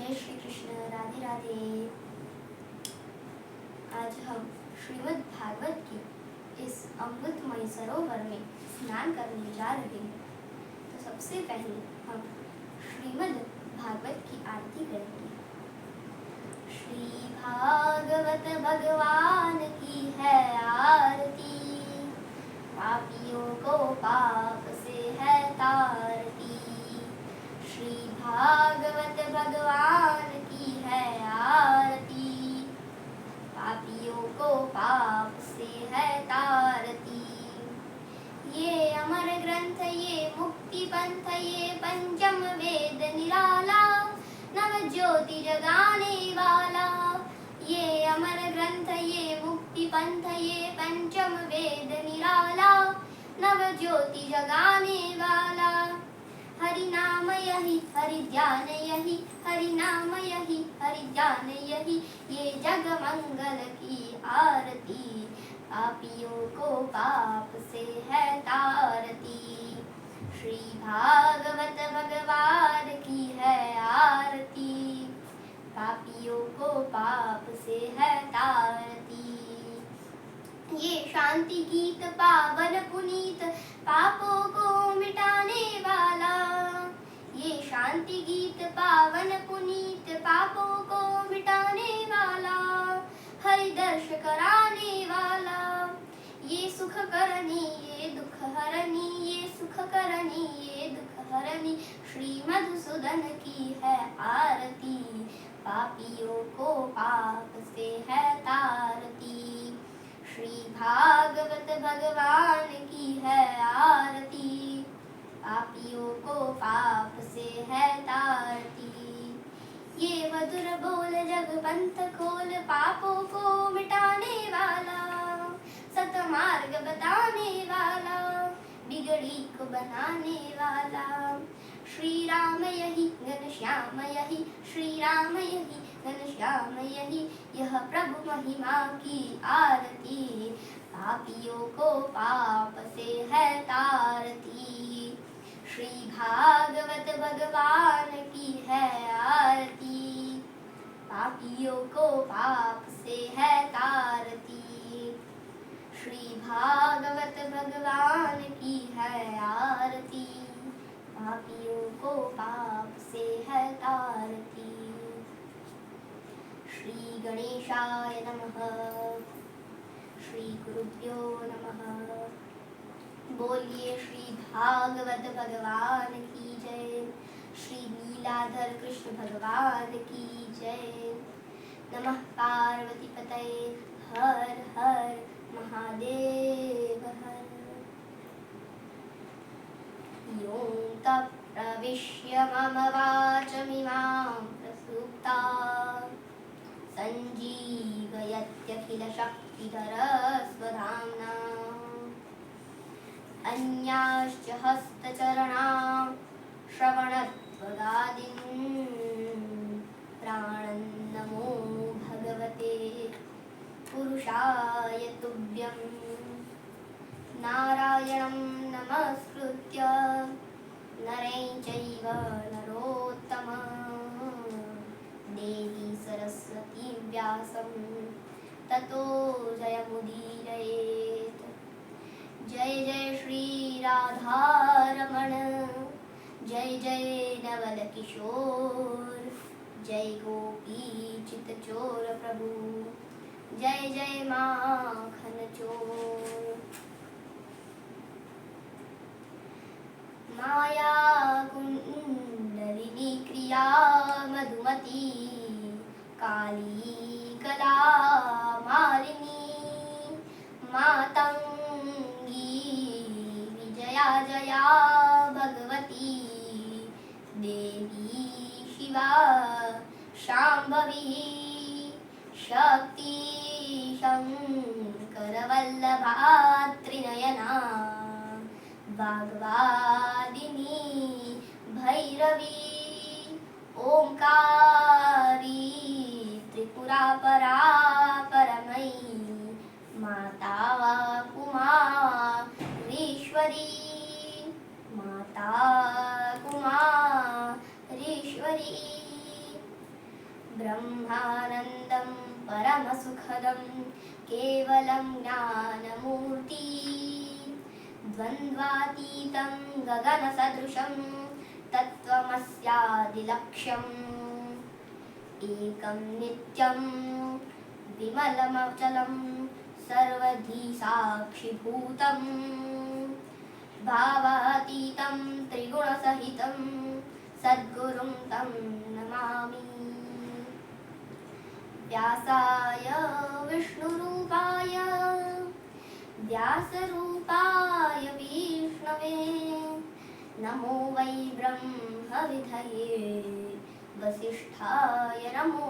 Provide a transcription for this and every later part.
जय श्री कृष्ण, राधे राधे। आज हम श्रीमद् भागवत के इस अमृतमय सरोवर में स्नान करने जा रहे हैं। तो सबसे पहले हम श्रीमद् भागवत की आरती करेंगे। श्री भागवत भगवान की है आरती, पापियों को पाप से है तारती। श्री भागवत भगवान की है आरती, पापियों को पाप से है तारती। ये अमर ग्रंथ, ये मुक्ति पंथ, ये पंचम वेद निराला, नव ज्योति जगाने वाला। ये अमर ग्रंथ, ये मुक्ति पंथ, ये पंचम वेद निराला, नव ज्योति जगाने वाला। हरि नाम यही, हरि ध्यान यही, हरि नाम यही, हरि ध्यान यही, ये जग मंगल की आरती, पापियों को पाप से है तारती। श्री भागवत भगवान की है आरती, पापियों को पाप से है तारती। ये शांति गीत पावन पुनीत, पापों को मिटाने वाला। ये शांति गीत पावन पुनीत, पापों को मिटाने वाला, हरि दर्श कराने वाला। ये सुख करनी, ये दुख हरनी, ये सुख करनी, ये दुख हरनी, श्री मधुसूदन की है आरती, पापियों को पाप से है तारती। श्री भागवत भगवान की है आरती, पापियों को पाप से है तारती। ये मधुर बोल जग पंथ खोल, पापों को मिटाने वाला, सतमार्ग बताने वाला, बिगड़ी को बनाने वाला। श्री राम यही, घनश्याम यही, श्री राम यही, घनश्याम यही, यह प्रभु महिमा की आरती, पापियों को पाप से है तारती। श्री भागवत भगवान की है आरती, पापियों को पाप से है तारती। श्री भागवत भगवान की है आरती, पापियों को पाप से है तारती। श्री गणेशाय नमः। श्री गुरुभ्यो नमः। बोलिए श्री भागवत भगवान की जय। श्री लीलाधर कृष्ण भगवान की जय। नमः पार्वती पतये, हर हर महादेव हर। यों तप्रविश्य मम वाचमिमां प्रसुप्ता, सञ्जीवयत्यखिलशक्तिधरस्वधाम्ना। अन्याश्च हस्तचरणां श्रवणत्वगादीन्, प्राणन्नमो भगवते पुरुषाय तुभ्यं। नारायणं नमस्कृत्य नरं चैव नरोत्तमं, देवी सरस्वती व्यासं ततो जयमुदीरयेत्। जय जय श्री राधारमण, जय जय नवल किशोर, जय गोपी चितचोर प्रभु, जय जय माखन चोर। माया कुंडलिनी क्रिया मधुमती, काली कला मालिनी, मातंगी विजया जया भगवती, देवी शिवा शांभवी, शक्ति शंकर वल्लभा त्रिनयना, वाग्वादिनी भैरवी, ओंकारी त्रिपुरा परा परमयी, माता कुमारीश्वरी, माता कुमारीश्वरी। ब्रह्मानन्दं परमसुखदं केवलं ज्ञानमूर्ति द्वन्द्वातीतं गगनसदृशं तत्त्वमस्यादिलक्ष्यम् एकं नित्यं विमलमचलं सर्वधी साक्षिभूतं भावातीतं त्रिगुणसहितं सद्गुरुं तं नमामि। व्यासाय विष्णुरूपाय व्यासरूपाय विष्णवे नमो वै ब्रह्मविधये वसिष्ठाय नमो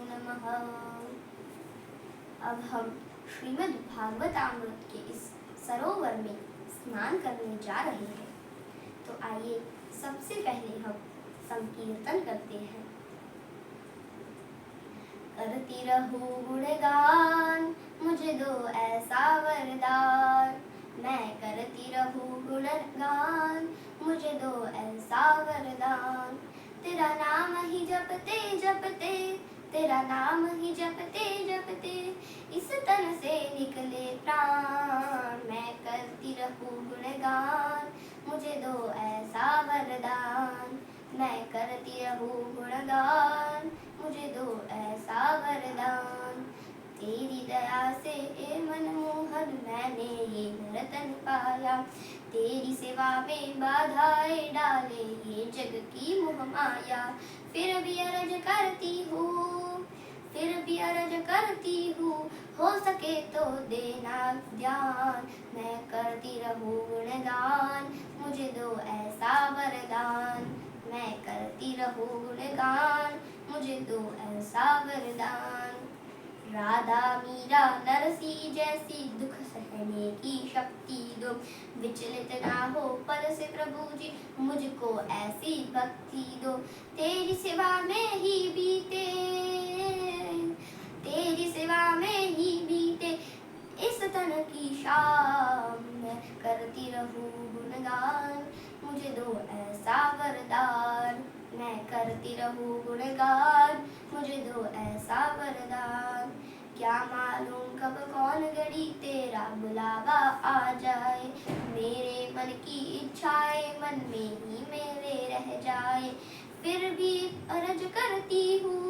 नमः। अब हम श्रीमद् भागवतामृत के इस सरोवर में स्नान करने जा रहे हैं, तो आइए सबसे पहले हम संकीर्तन करते हैं। करती रहूं गुणगान मुझे दो ऐसा वरदान, मैं करती रहूं गुणगान मुझे दो ऐसा वरदान। तेरा नाम ही जपते जपते तेरा नाम ही जपते जपते इस तन से निकले प्राण, मैं करती रहूं गुणगान मुझे दो ऐसा वरदान। मैं करती रहूं गुणगान मुझे दो ऐसा वरदान। तेरी दया से ए मनमोहन मैंने ये रतन पाया, तेरी सेवा में बाधाएं डाले ये जग की मोह माया। फिर भी अर्ज करती हूँ हो सके तो देना ध्यान। मैं करती रहूं गुणगान मुझे दो ऐसा वरदान। मैं करती रहूं गुणगान मुझे दो ऐसा वरदान। राधा मीरा नरसी जैसी दुख सहने की शक्ति दो, विचलित ना हो पद से प्रभु जी मुझको ऐसी भक्ति दो। तेरी सेवा में ही बीते इस तन की शाम, मैं करती रहूं गुणगान मुझे दो ऐसा वरदान। मैं करती रहूं गुणगान मुझे दो ऐसा वरदान। क्या मालूम कब कौन घड़ी तेरा बुलावा आ जाए, मेरे मन की इच्छाएं मन में ही मेरे रह जाए। फिर भी अर्ज करती हूँ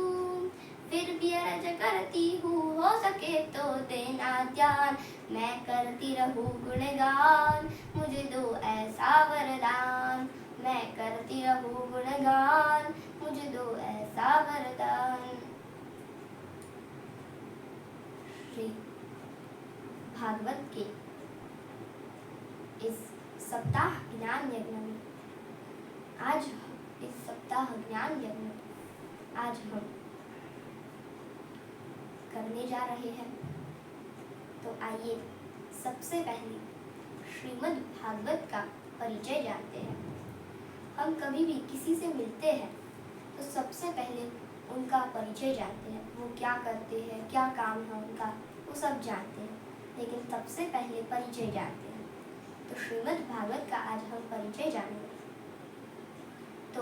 हो सके तो देना ध्यान। मैं करती रहूं गुणगान मुझे दो ऐसा वरदान। मैं करती रहूं गुणगान मुझे दो ऐसा वरदान। श्री भागवत के इस सप्ताह ज्ञान यज्ञ में आज हम करने जा रहे हैं। तो आइए सबसे पहले श्रीमद् भागवत का परिचय जानते हैं। हम कभी भी किसी से मिलते हैं तो सबसे पहले उनका परिचय जानते हैं, वो क्या करते हैं, क्या काम है उनका, वो सब जानते हैं, लेकिन सबसे पहले परिचय जानते हैं। तो श्रीमद् भागवत का आज हम परिचय जानेंगे। तो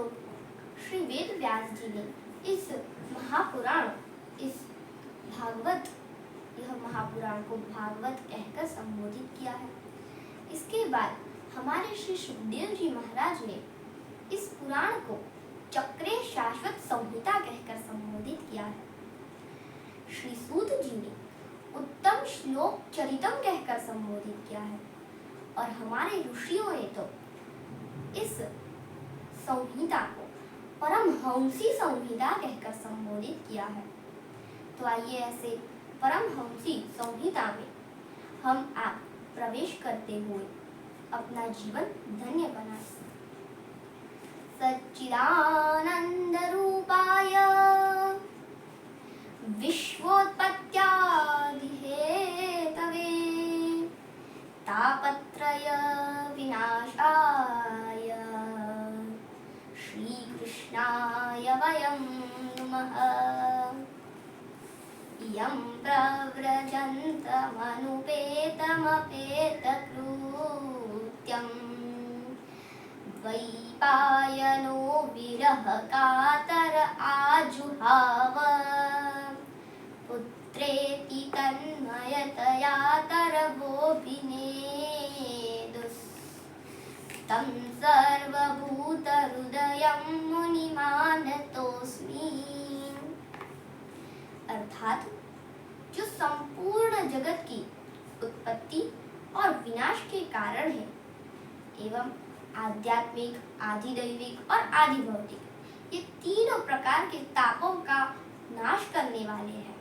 श्री वेद व्यास जी ने इस महापुराण यह महापुराण को भागवत कहकर संबोधित किया है। इसके बाद हमारे श्री सुखदेव जी महाराज ने इस पुराण को चक्रे शाश्वत संहिता कहकर संबोधित किया है। श्री सूत जी ने उत्तम श्लोक चरितम कहकर संबोधित किया है, और हमारे ऋषियों ने तो इस संहिता को परमहंसी संहिता कहकर संबोधित किया है। तो आइए ऐसे परमहंसी संहिता में हम आप प्रवेश करते हुए अपना जीवन धन्य बनाएं। सच्चिदानंद रूपाय विश्वोत्पत्त्यादिहेतवे तापत्रय विनाशाय श्रीकृष्णाय वयं नमः। यं प्रव्रजन्तमनुपेतमपेतकृत्यं द्वैपायनो विरह कातर आजुहाव। तत्रेति तन्मयतया तरवोऽभिनेदुस् तं सर्वभूतहृदयं मुनिमानतोऽस्मि। अर्थात जो संपूर्ण जगत की उत्पत्ति और विनाश के कारण है एवं आध्यात्मिक, आधिदैविक और आधिभौतिक ये तीनों प्रकार के तापों का नाश करने वाले हैं,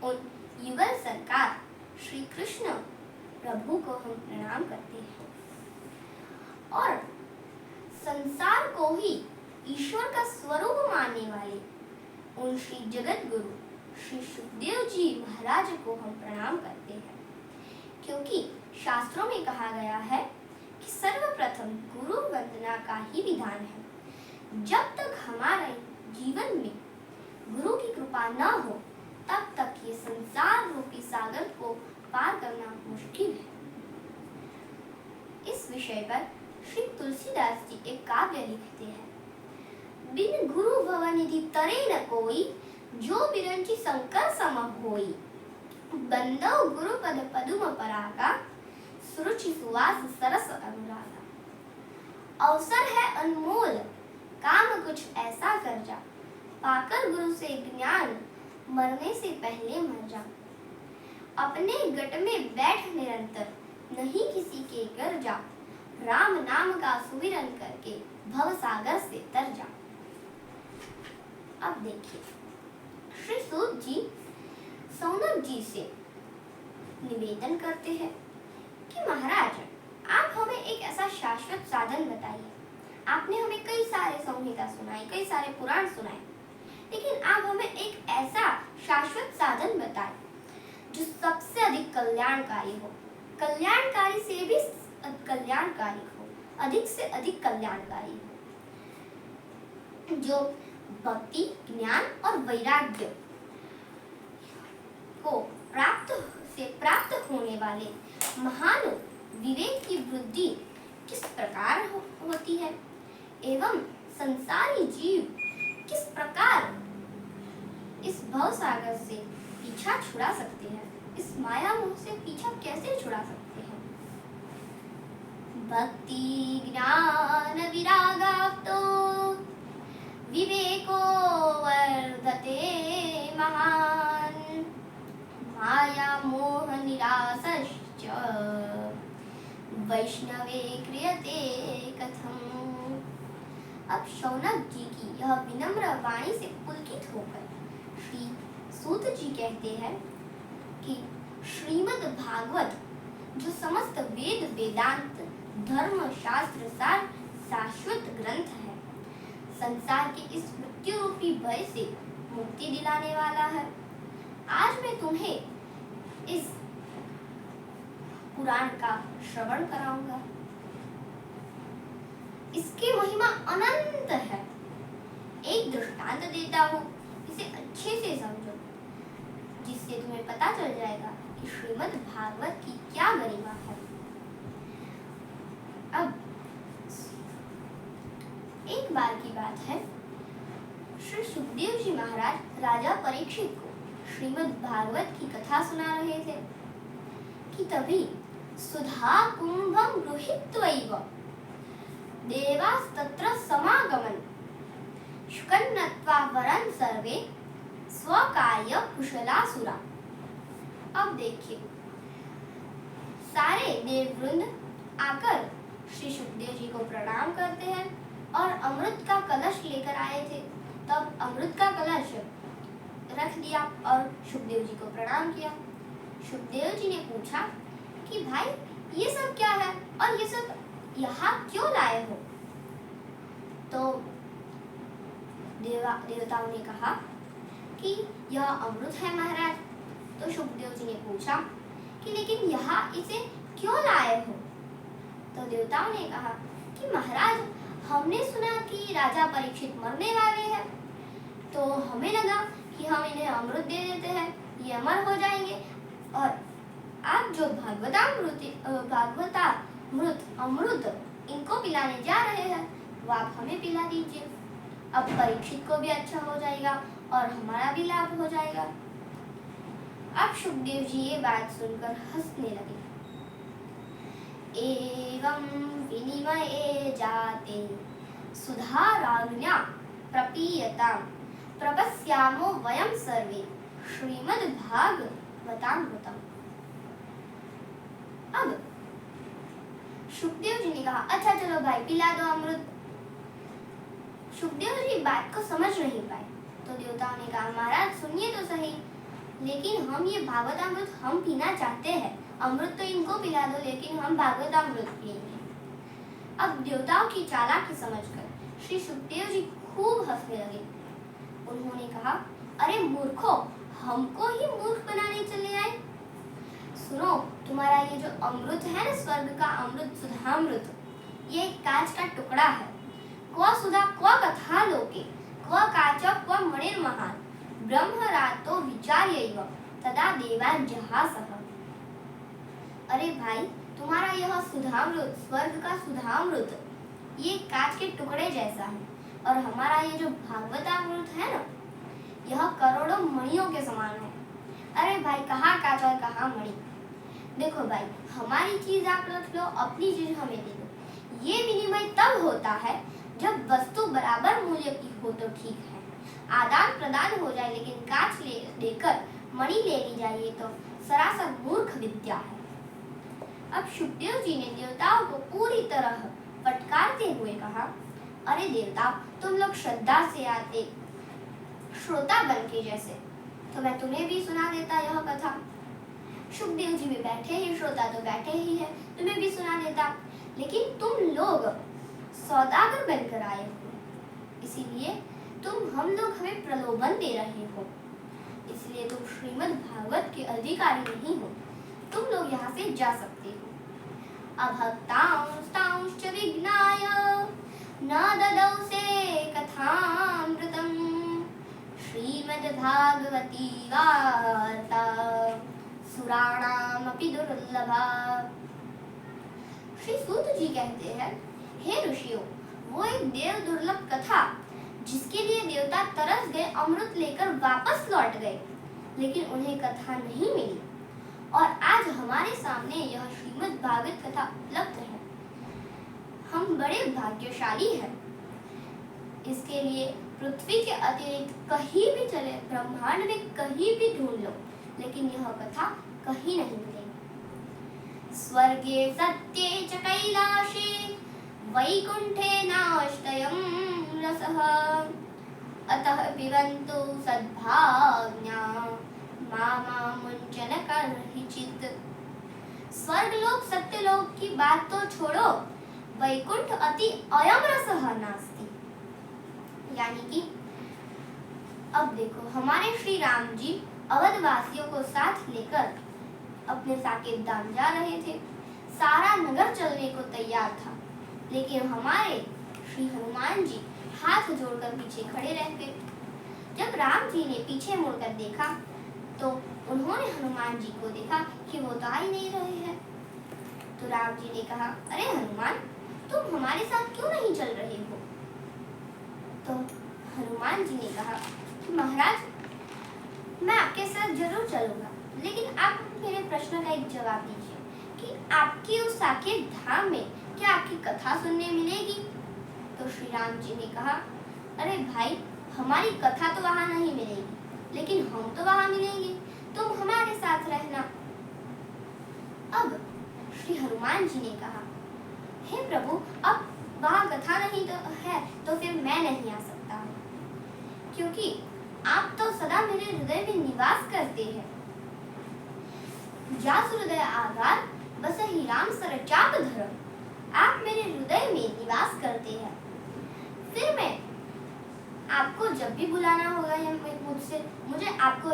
उन युगल सरकार श्री कृष्ण प्रभु को हम प्रणाम करते हैं और संसार को ही ईश्वर का स्वरूप मानने वाले उन श्री जगत गुरु श्री सुखदेव जी महाराज को हम प्रणाम करते हैं, क्योंकि शास्त्रों में कहा गया है कि सर्वप्रथम गुरु वंदना का ही विधान है। जब तक हमारे जीवन में गुरु की कृपा न हो तब तक ये संसार रूपी सागर को पार करना मुश्किल है। इस विषय पर श्री तुलसीदास जी एक काव्य लिखते हैं। बिन गुरु भवनिधि तरे न कोई, जो बिरंची शंकर सम होई। बंदो गुरु पद पदुम परागा, सुरुचि सुवास सरस अनुरागा। अवसर है अनमोल, काम कुछ ऐसा कर जा, पाकर गुरु से ज्ञान मरने से पहले मर जा। अपने गट में बैठ निरंतर, नहीं किसी के घर जा। राम नाम का सुमिरन करके भव सागर से तर जा। अब देखिए, श्री सूत जी सौनक जी से निवेदन करते हैं कि महाराज, आप हमें एक ऐसा शाश्वत साधन बताइए। आपने हमें कई सारे संहिता सुनाए, कई सारे पुराण सुनाए, लेकिन आप हमें एक ऐसा शाश्वत साधन बताएं जो सबसे अधिक कल्याणकारी हो, कल्याणकारी से भी कल्याणकारी हो, अधिक से अधिक कल्याणकारी हो, जो भक्ति, ज्ञान और वैराग्य को प्राप्त होने वाले महान विवेक की वृद्धि किस प्रकार होती है एवं संसारी जीव किस प्रकार इस भव सागर से पीछा छुड़ा सकते हैं, इस माया मोह से पीछा कैसे छुड़ा सकते हैं। भक्ति ज्ञान विरागाप्तो विवेको वर्धते महान, माया मोह निरासश्च वैष्णवे क्रियते कथम। अब शौनक जी की यह विनम्र वाणी से पुलकित होकर श्री सूत जी कहते हैं कि श्रीमद् भागवत जो समस्त वेद वेदांत धर्म शास्त्र सार शाश्वत ग्रंथ है, संसार के इस मृत्यु रूपी भय से मुक्ति दिलाने वाला है। आज मैं तुम्हें इस पुराण का श्रवण कराऊंगा। इसकी महिमा अनंत है। एक दृष्टांत देता हूँ, इसे अच्छे से समझो, जिससे तुम्हें पता चल जाएगा कि श्रीमद् भागवत की क्या गरिमा है। अब एक बार की बात है, श्री सुखदेव जी महाराज राजा परीक्षित को श्रीमद् भागवत की कथा सुना रहे थे कि तभी सुधा कुंभं गृहीत्वैव देवास्तत्र समागमन् शुकन्नत्वा वरन् सर्वे स्वकार्य कुशलासुरा। अब देखिए, सारे देववृंद आकर श्री सुखदेव जी को प्रणाम करते हैं और अमृत का कलश लेकर आए थे। तब अमृत का कलश रख दिया और सुखदेव जी को प्रणाम किया। सुखदेव जी ने पूछा कि भाई ये सब क्या है और ये सब यहाँ क्यों लाए हो? तो देवताओं ने कहा कि यह अमृत है महाराज। तो सुखदेव जी ने पूछा कि लेकिन यहाँ इसे क्यों लाए हो? तो देवताओं ने कहा कि महाराज, हमने सुना कि राजा परीक्षित मरने वाले हैं, तो हमें लगा कि हम इन्हें अमृत दे देते हैं, ये अमर हो जाएंगे, और आप जो भागवतामृत अमृत इनको पिलाने जा रहे हैं वो आप हमें पिला दीजिए। अब परीक्षित को भी अच्छा हो जाएगा और हमारा भी लाभ हो जाएगा। अब सुखदेव जी ये बात सुनकर हंसने लगे। एवं विनिमये जाते सुधाराज्ञा प्रपीयतां प्रपश्यामो वयं सर्वे श्रीमद्भागवतामृतम्। अब सुखदेव जी ने कहा, अच्छा चलो भाई पिला दो अमृत। सुखदेव जी बात को समझ नहीं पाए तो देवताओं ने कहा, महाराज सुनिए तो सही, लेकिन हम ये भागवतामृत हम पीना चाहते हैं। अमृत तो इनको पिला दो, लेकिन हम भागवतामृत पिएंगे। अब देवताओं की चालाकी समझकर श्री सुखदेव जी खूब हंसने लगे। उन्होंने कहा, अरे मूर्खो, हमको ही मूर्ख बनाने चले आए। सुनो, तुम्हारा ये जो अमृत है ना, स्वर्ग का अमृत सुधामृत, ये कांच का टुकड़ा है। क्व सुधा क्व कथा लोके क्व काच क्व मणिर्महान् ब्रह्मरातो विचार्यैव तदा देवा जहासः। अरे भाई, तुम्हारा यह सुधामृत, स्वर्ग का सुधामृत, ये कांच के टुकड़े जैसा है, और हमारा ये जो भागवतामृत है ना, यह करोड़ों मणियों के समान है। अरे भाई, कहाँ कांच और कहाँ मणि। देखो भाई, हमारी चीज आप रख लो, अपनी चीज हमें दे दो। ये विनिमय तब होता है जब वस्तु बराबर मूल्य की हो तो ठीक है, आदान प्रदान हो जाए, लेकिन कांच लेकर मणि ले ली जाए, ये तो सरासर मूर्ख विद्या है। अब सुखदेव जी ने देवताओं को पूरी तरह फटकारते हुए कहा, अरे देवताओं, तुम लोग श्रद्धा से आते श्रोता बन के जैसे, तो मैं तुम्हें भी सुना देता यह कथा। सुखदेव जी भी बैठे ही, श्रोता तो बैठे ही है, तुम्हें भी सुना देता, लेकिन तुम लोग सौदागर बनकर आए हो, इसीलिए हम लोग हमें प्रलोभन दे रहे हो, इसलिए तुम श्रीमद् भागवत के अधिकारी नहीं हो, तुम लोग यहाँ से जा सकते हो। अभक्तांश्च विघ्नाय न ददौ से कथामृतम् श्रीमद् भागवती वार्ता सुराणामपि दुर्लभा। श्री सूत जी कहते हैं, हे ऋषियों, वो एक देव दुर्लभ कथा जिसके लिए देवता तरस गए अमृत लेकर वापस लौट गए, लेकिन उन्हें कथा नहीं मिली, और आज हमारे सामने यह श्रीमद् भागवत कथा उपलब्ध है। हम बड़े भाग्यशाली हैं। इसके लिए पृथ्वी के अतिरिक्त कहीं भी चले, ब्रह्मांड में कहीं भी ढूंढ लो, लेकिन यह कथा कहीं नहीं मिलेगी। स्वर्गे सत्ये च कैलाशे वैकुंठे नाष्टयं रसः अतः पिबन्तु सद्भावना मामुञ्चन कर्हिचित्। स्वर्गलोक सत्यलोक की बात तो छोड़ो, वैकुंठ अति अयम रसः नास्ति। यानी कि अब देखो, हमारे श्री राम जी अवधवासियों को साथ लेकर अपने साकेत धाम जा रहे थे। सारा नगर चलने को तैयार था, लेकिन हमारे श्री हनुमान जी हाथ जोड़कर पीछे खड़े रह गए। जब राम जी ने पीछे मुड़कर देखा तो उन्होंने हनुमान जी को देखा कि वो तो आ ही नहीं रहे हैं। तो राम जी ने कहा, अरे हनुमान, तुम हमारे साथ क्यों नहीं चल रहे हो? तो हनुमान जी ने कहा, महाराज, मैं आपके साथ जरूर चलूंगा, लेकिन आप मेरे प्रश्न का एक जवाब दीजिए कि आपकी उस साकेत धाम में क्या आपकी कथा सुनने मिलेगी? तो श्री राम जी ने कहा, अरे भाई, हमारी कथा तो वहां नहीं मिलेगी, लेकिन हम तो वहां मिलेंगे, तुम हमारे साथ रहना। अब श्री हनुमान जी ने कहा, हे प्रभु, अब वहां कथा नहीं तो है, तो फिर मैं नहीं आ सकता, क्योंकि आप तो सदा मेरे हृदय में निवास करते हैं। जासु हृदय आगार बसहि राम सर चाप धर। आप मेरे हृदय में निवास करते हैं, फिर मैं आपको जब भी बुलाना होगा या मुझे आपको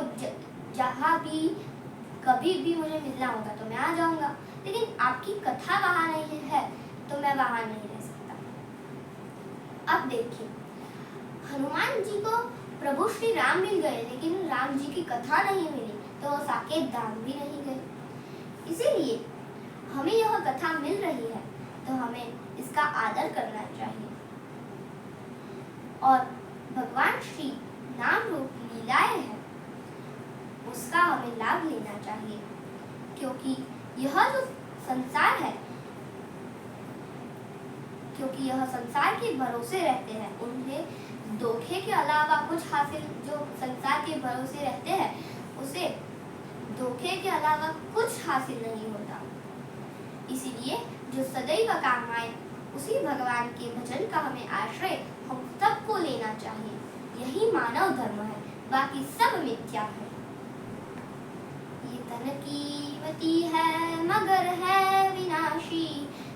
जहाँ भी कभी भी मुझे मिलना होगा तो मैं आ जाऊंगा, लेकिन आपकी कथा वहां नहीं है तो मैं वहां नहीं रह सकता। अब देखिए, हनुमान जी को प्रभु श्री राम मिल गए, लेकिन राम जी की कथा नहीं मिली, तो साकेत धाम भी नहीं गए। इसीलिए हमें यह कथा मिल रही है तो हमें इसका आदर करना चाहिए। और भगवान श्री नाम रूप लीलाएं हैं, उसका हमें लाभ लेना चाहिए, क्योंकि यह जो संसार है, क्योंकि यह संसार के भरोसे रहते हैं, उन्हें धोखे के अलावा कुछ हासिल, जो संसार के भरोसे रहते हैं उसे धोखे के अलावा कुछ हासिल नहीं होता। इसीलिए जो सदैव काम आए उसी भगवान के भजन का हमें आश्रय हम सबको लेना चाहिए। यही मानव धर्म है, बाकी सब मिथ्या है। ये तन की मति है मगर है विनाशी,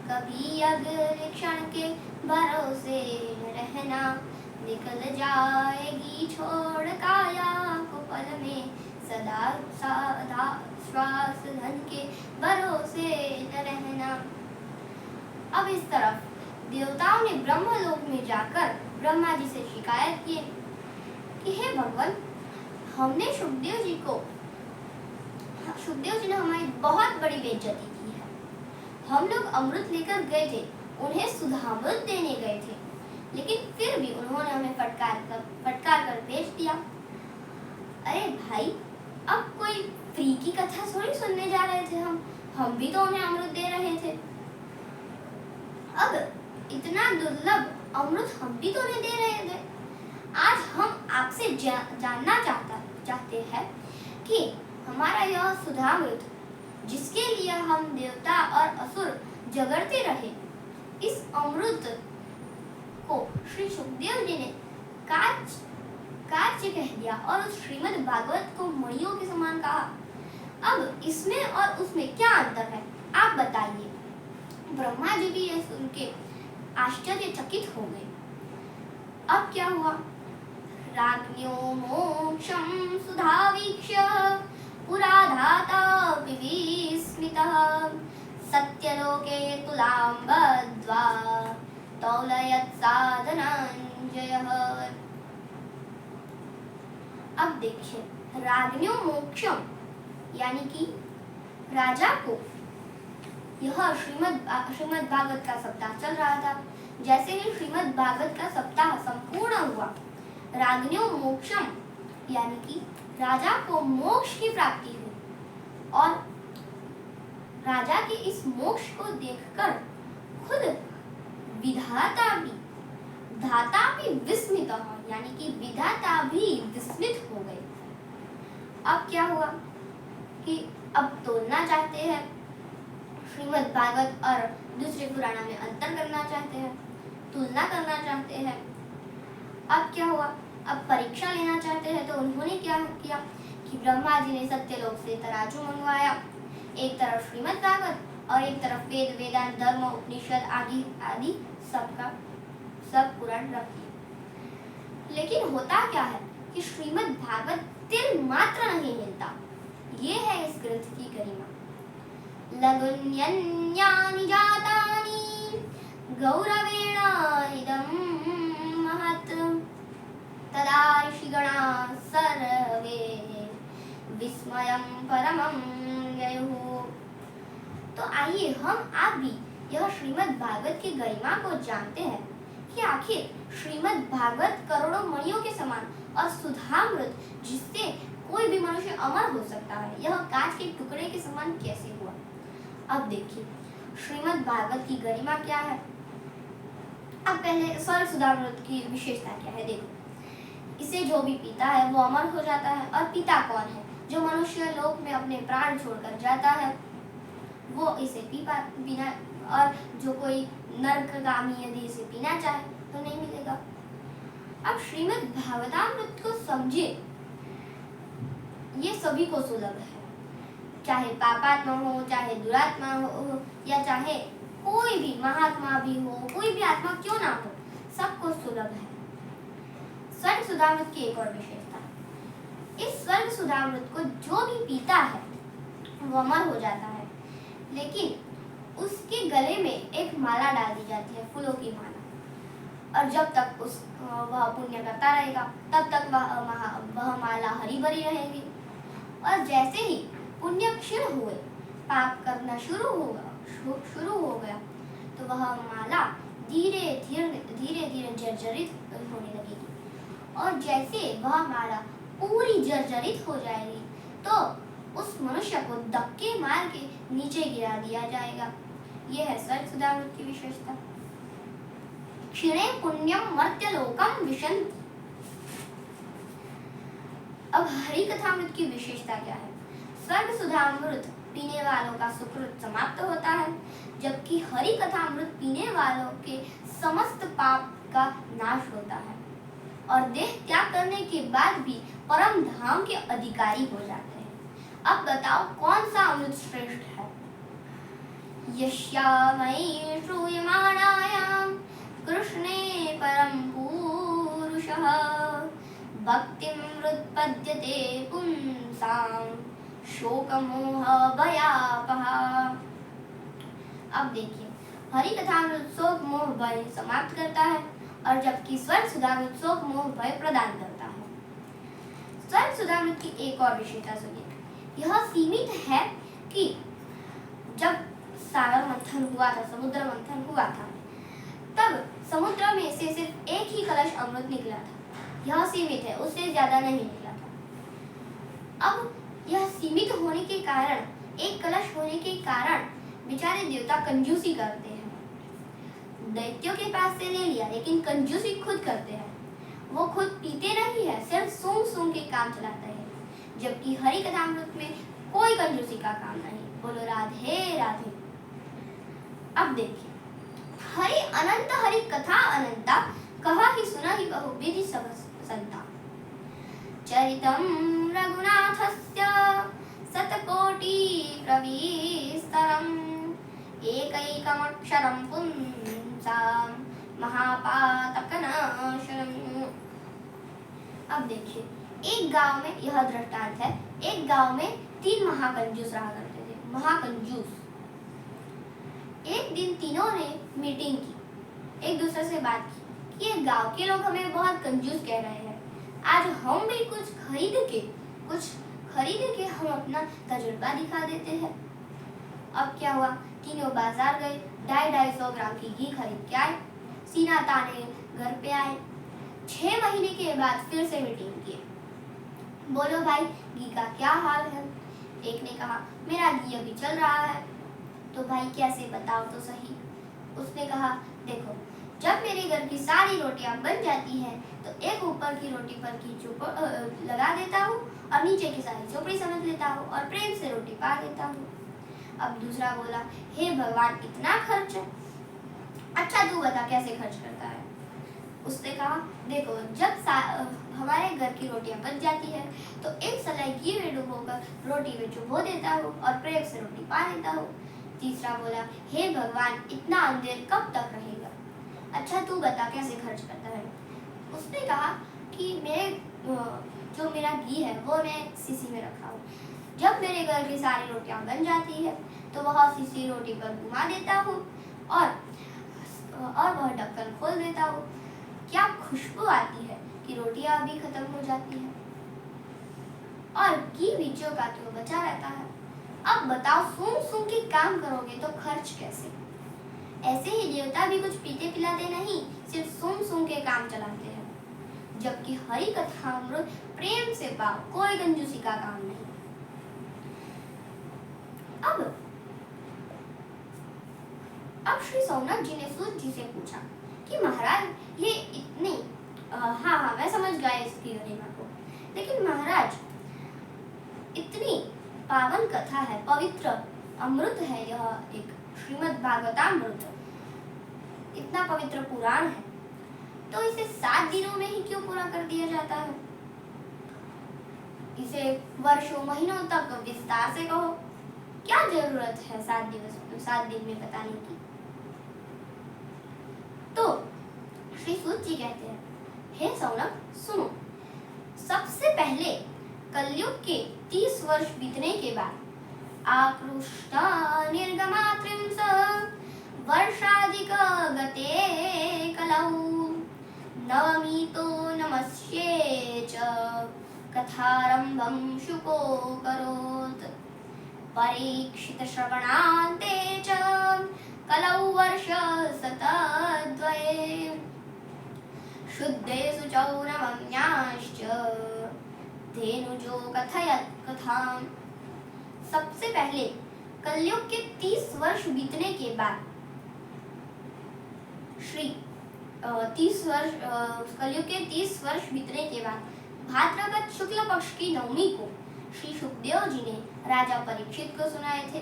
कभी अगले क्षण के भरोसे न रहना। निकल जाएगी छोड़ काया को पल में, सदा सदा श्वास धन के भरोसे न रहना। अब इस तरफ देवताओं ने ब्रह्मलोक में जाकर ब्रह्मा जी से शिकायत की कि हे भगवान, हमने सुखदेव जी ने हमारी बहुत बड़ी बेइज्जती की है। हम लोग अमृत लेकर गए थे, उन्हें सुधामृत देने गए थे, लेकिन फिर भी उन्होंने हमें फटकार कर भेज दिया। अरे भाई, अब कोई फ्री की कथा थोड़ी सुनने जा रहे थे हम भी तो उन्हें अमृत दे रहे थे। अब इतना दुर्लभ अमृत हम भी तो उन्हें दे रहे थे। आज हम आपसे जानना चाहते हैं कि हमारा यह सुधामृत, जिसके लिए हम देवता और असुर झगड़ते रहे, इस अमृत को श्री सुखदेव जी ने काच्य कह दिया और उस श्रीमद् भागवत को मणियों के समान कहा। अब इसमें और उसमें क्या अंतर है, आप बताइए। ब्रह्मा जी भी यह सुन के आश्चर्यचकित हो गए। अब क्या हुआ? राज्ञो मोक्षं सुधावीक्ष्य पुराधाता विस्मितः, सत्यलोके तुलां बद्ध्वा तौलयत् साधनञ्जयः। अब देखिए, राज्ञो मोक्षम यानी कि राजा को, यह श्रीमद् भागवत का सप्ताह चल रहा था। जैसे ही श्रीमद् भागवत का सप्ताह संपूर्ण हुआ, राज्ञो मोक्षम यानी कि राजा को मोक्ष की प्राप्ति हुई और राजा के इस मोक्ष को देखकर खुद धाता भी विस्मित यानी कि विधाता भी विस्मित हो गए। अब क्या हुआ कि अब तोलना चाहते हैं, श्रीमद् भागवत और दूसरे पुराण में अंतर करना चाहते हैं, तुलना करना चाहते हैं। अब क्या हुआ? अब परीक्षा लेना चाहते हैं। तो उन्होंने क्या किया कि ब्रह्मा जी ने सत्यलोक से तराजू मंगवाया, एक तरफ श्रीमद् भागवत और एक तरफ वेद, वेदांत, धर्म, उपनिषद आदि सब पुराण रख दिए। लेकिन होता क्या है कि श्रीमद् भागवत तिल मात्र नहीं हिलता। ये है इस ग्रंथ की गरिमा। लघुन्यन्यानि जातानि गौरवेण इदं महत्, तदा ऋषिगणा सर्वे विस्मयं परमं ययुः। तो आइए हम आप भी यह श्रीमद् भागवत की गरिमा को जानते हैं कि आखिर श्रीमद् भागवत करोड़ों मणियों के समान और सुधामृत, जिससे कोई भी मनुष्य अमर हो सकता है, यह कांच के टुकड़े के समान कैसे हुआ। अब देखिए श्रीमद् भागवत की गरिमा क्या है। अब पहले स्वर्ग सुधामृत की विशेषता क्या है, देखो। इसे जो भी पीता है वो अमर हो जाता है। और पीता कौन है? जो मनुष्य लोक में अपने प्राण छोड़कर जाता है वो इसे पीना, और जो कोई नरकगामी यदि इसे पीना चाहे तो नहीं मिलेगा। अब श्रीमद् भागवतामृत को समझिए, ये सभी को सुलभ है, चाहे पापात्मा हो, चाहे दुरात्मा हो, या चाहे कोई भी महात्मा भी हो, कोई भी आत्मा क्यों ना हो, सबको सुलभ है। स्वर्ग सुधामृत की एक और विशेषता, इस स्वर्ग सुधामृत को जो भी पीता है वो अमर हो जाता है, लेकिन उसके गले में एक माला डाल दी जाती है, फूलों की माला। और जब तक वह पुण्य करता रहेगा तब तक वह माला हरी भरी रहेगी। और जैसे ही पुण्य क्षीण हुए, पाप करना शुरू हो गया तो वह माला धीरे धीरे जर्जरित होने लगेगी। और जैसे वह माला पूरी जर्जरित हो जाएगी तो उस मनुष्य को धक्के मार के नीचे गिरा दिया जाएगा। यह है स्वर्ग सुधामृत की विशेषता। क्षीणे पुण्यम मर्त्यलोकम विशन्ति। अब हरि कथामृत की विशेषता क्या है? स्वर्ग सुधामृत पीने वालों का सुकृत समाप्त होता है, जबकि हरि कथामृत पीने वालों के समस्त पाप का नाश होता है और देह त्याग करने के बाद भी परम धाम के अधिकारी हो जाते हैं। अब बताओ कौन सा अमृत श्रेष्ठ है? यस्यामयि श्रूयमाणायां कृष्णे परम पुरुषः भक्तिमृत्पद्यते पुंसां शोकमोह भयापः। अब देखिए, हरि कथामृत शोक मोह भय समाप्त करता है और जबकि स्वर्ग सुधामृत शोक मोह भय प्रदान करता है। स्वर्ग सुधामृत की एक और विशेषता सुनिए। यह सीमित है कि जब सागर मंथन हुआ था, समुद्र मंथन हुआ था, तब समुद्र में से सिर्फ एक ही कलश अमृत निकला था। यह सीमित है, उससे ज्यादा नहीं निकला था। अब यह सीमित होने के कारण, एक कलश होने के कारण बेचारे देवता कंजूसी करते हैं। दैत्यों के पास से ले लिया, लेकिन कंजूसी खुद करते हैं। वो खुद पीते नहीं है, सिर्फ सूंघ सूंघ के काम चलाते हैं, जबकि हरि कथामृत में कोई कंजूसी का काम नहीं। बोलो राधे राधे। अब देखिए, हरि अनंत हरि कथा अनंता, कहा ही सुना ही बहुविधि सब संता। चरितम रघुनाथस्य शतकोटि प्रविस्तरम् एकैकमक्षरं पुंसां महापातकनाशनम्। अब देखिए, एक गांव में, यह दृष्टांत है, एक गांव में 3 महाकंजूस रहा करते थे। महाकंजूस। एक दिन तीनों ने मीटिंग की, एक दूसरे से बात की कि ये गांव के लोग हमें बहुत कंजूस कह रहे हैं, आज हम भी कुछ खरीद के हम अपना तजुर्बा दिखा देते हैं। अब क्या हुआ, तीनों बाजार गए, 250 ग्राम की घी खरीद के आए, सीना ताने घर पे आए। 6 महीने के बाद फिर से मीटिंग की। बोलो भाई, घी का क्या हाल है? एक ने कहा, मेरा घी अभी चल रहा है। तो भाई कैसे, बताओ तो सही। उसने कहा, देखो, जब मेरे घर की सारी रोटियां बन जाती हैं तो एक ऊपर की रोटी पर घी लगा देता हूँ और नीचे की सारी चोपड़ी समझ लेता हूँ और प्रेम से रोटी पा लेता हूँ। अब दूसरा बोला, हे भगवान, इतना खर्च? अच्छा तू बता कैसे खर्च करता है? उसने कहा, देखो, जब हमारे घर की रोटियां बच जाती है तो एक सलाई घी में डुबोकर रोटी में चुबो देता हूँ और प्रेम से रोटी पा लेता हूँ। तीसरा बोला, हे भगवान, इतना अंधेर कब तक रहेगा? अच्छा तू बता कैसे खर्च करता है? उसने कहा कि जो मेरा घी है वो मैं सीसी में रखा हूँ। जब मेरे घर की सारी रोटियां बन जाती है तो वह सीसी रोटी पर घुमा देता हूँ और वह ढक्कन खोल देता हूँ। क्या खुशबू आती है कि रोटियां अभी खत्म हो जाती है और घी बीचों का क्यों बचा रहता है। अब बताओ, सूंघ सूंघ के काम करोगे तो खर्च कैसे? ऐसे ही देवता भी कुछ पीते पिलाते नहीं, सिर्फ सूंघ सूंघ के काम चलाते हैं, जबकि हरि कथामृत प्रेम से पाओ, कोई कंजूसी का काम नहीं। अब श्री सोमनाथ जी ने सूत जी से पूछा कि महाराज, ये इतनी हाँ मैं समझ गया इसकी गरिमा को, लेकिन महाराज, इतनी पावन कथा है, पवित्र अमृत है, यह एक श्रीमद् भागवतामृत, इतना पवित्र पुराण है, तो इसे 7 दिनों में ही क्यों पूरा कर दिया जाता है? इसे वर्षों महीनों तक विस्तार से कहो। क्या जरूरत है 7 दिन में बताने की? तो श्री सूत जी कहते हैं, हे सौनक सुनो, सबसे पहले कलयुग के 30 वर्ष बीतने के बाद आकृष्टा निर्गमा 30 वर्षाधिक गते कलौ नवमीतो नमस्ये च कथारंभं शुको करोत् परीक्षित श्रवणान्ते च कलौ वर्ष शतद्वये शुद्धे शुचौ नवम्याश्च धेनुजो कथाम। सबसे पहले कलयुग के 30 वर्ष बीतने के बाद कलयुग के 30 वर्ष बीतने के बाद भाद्रपद शुक्ल पक्ष की नवमी को श्री सुखदेव जी ने राजा परीक्षित को सुनाए थे।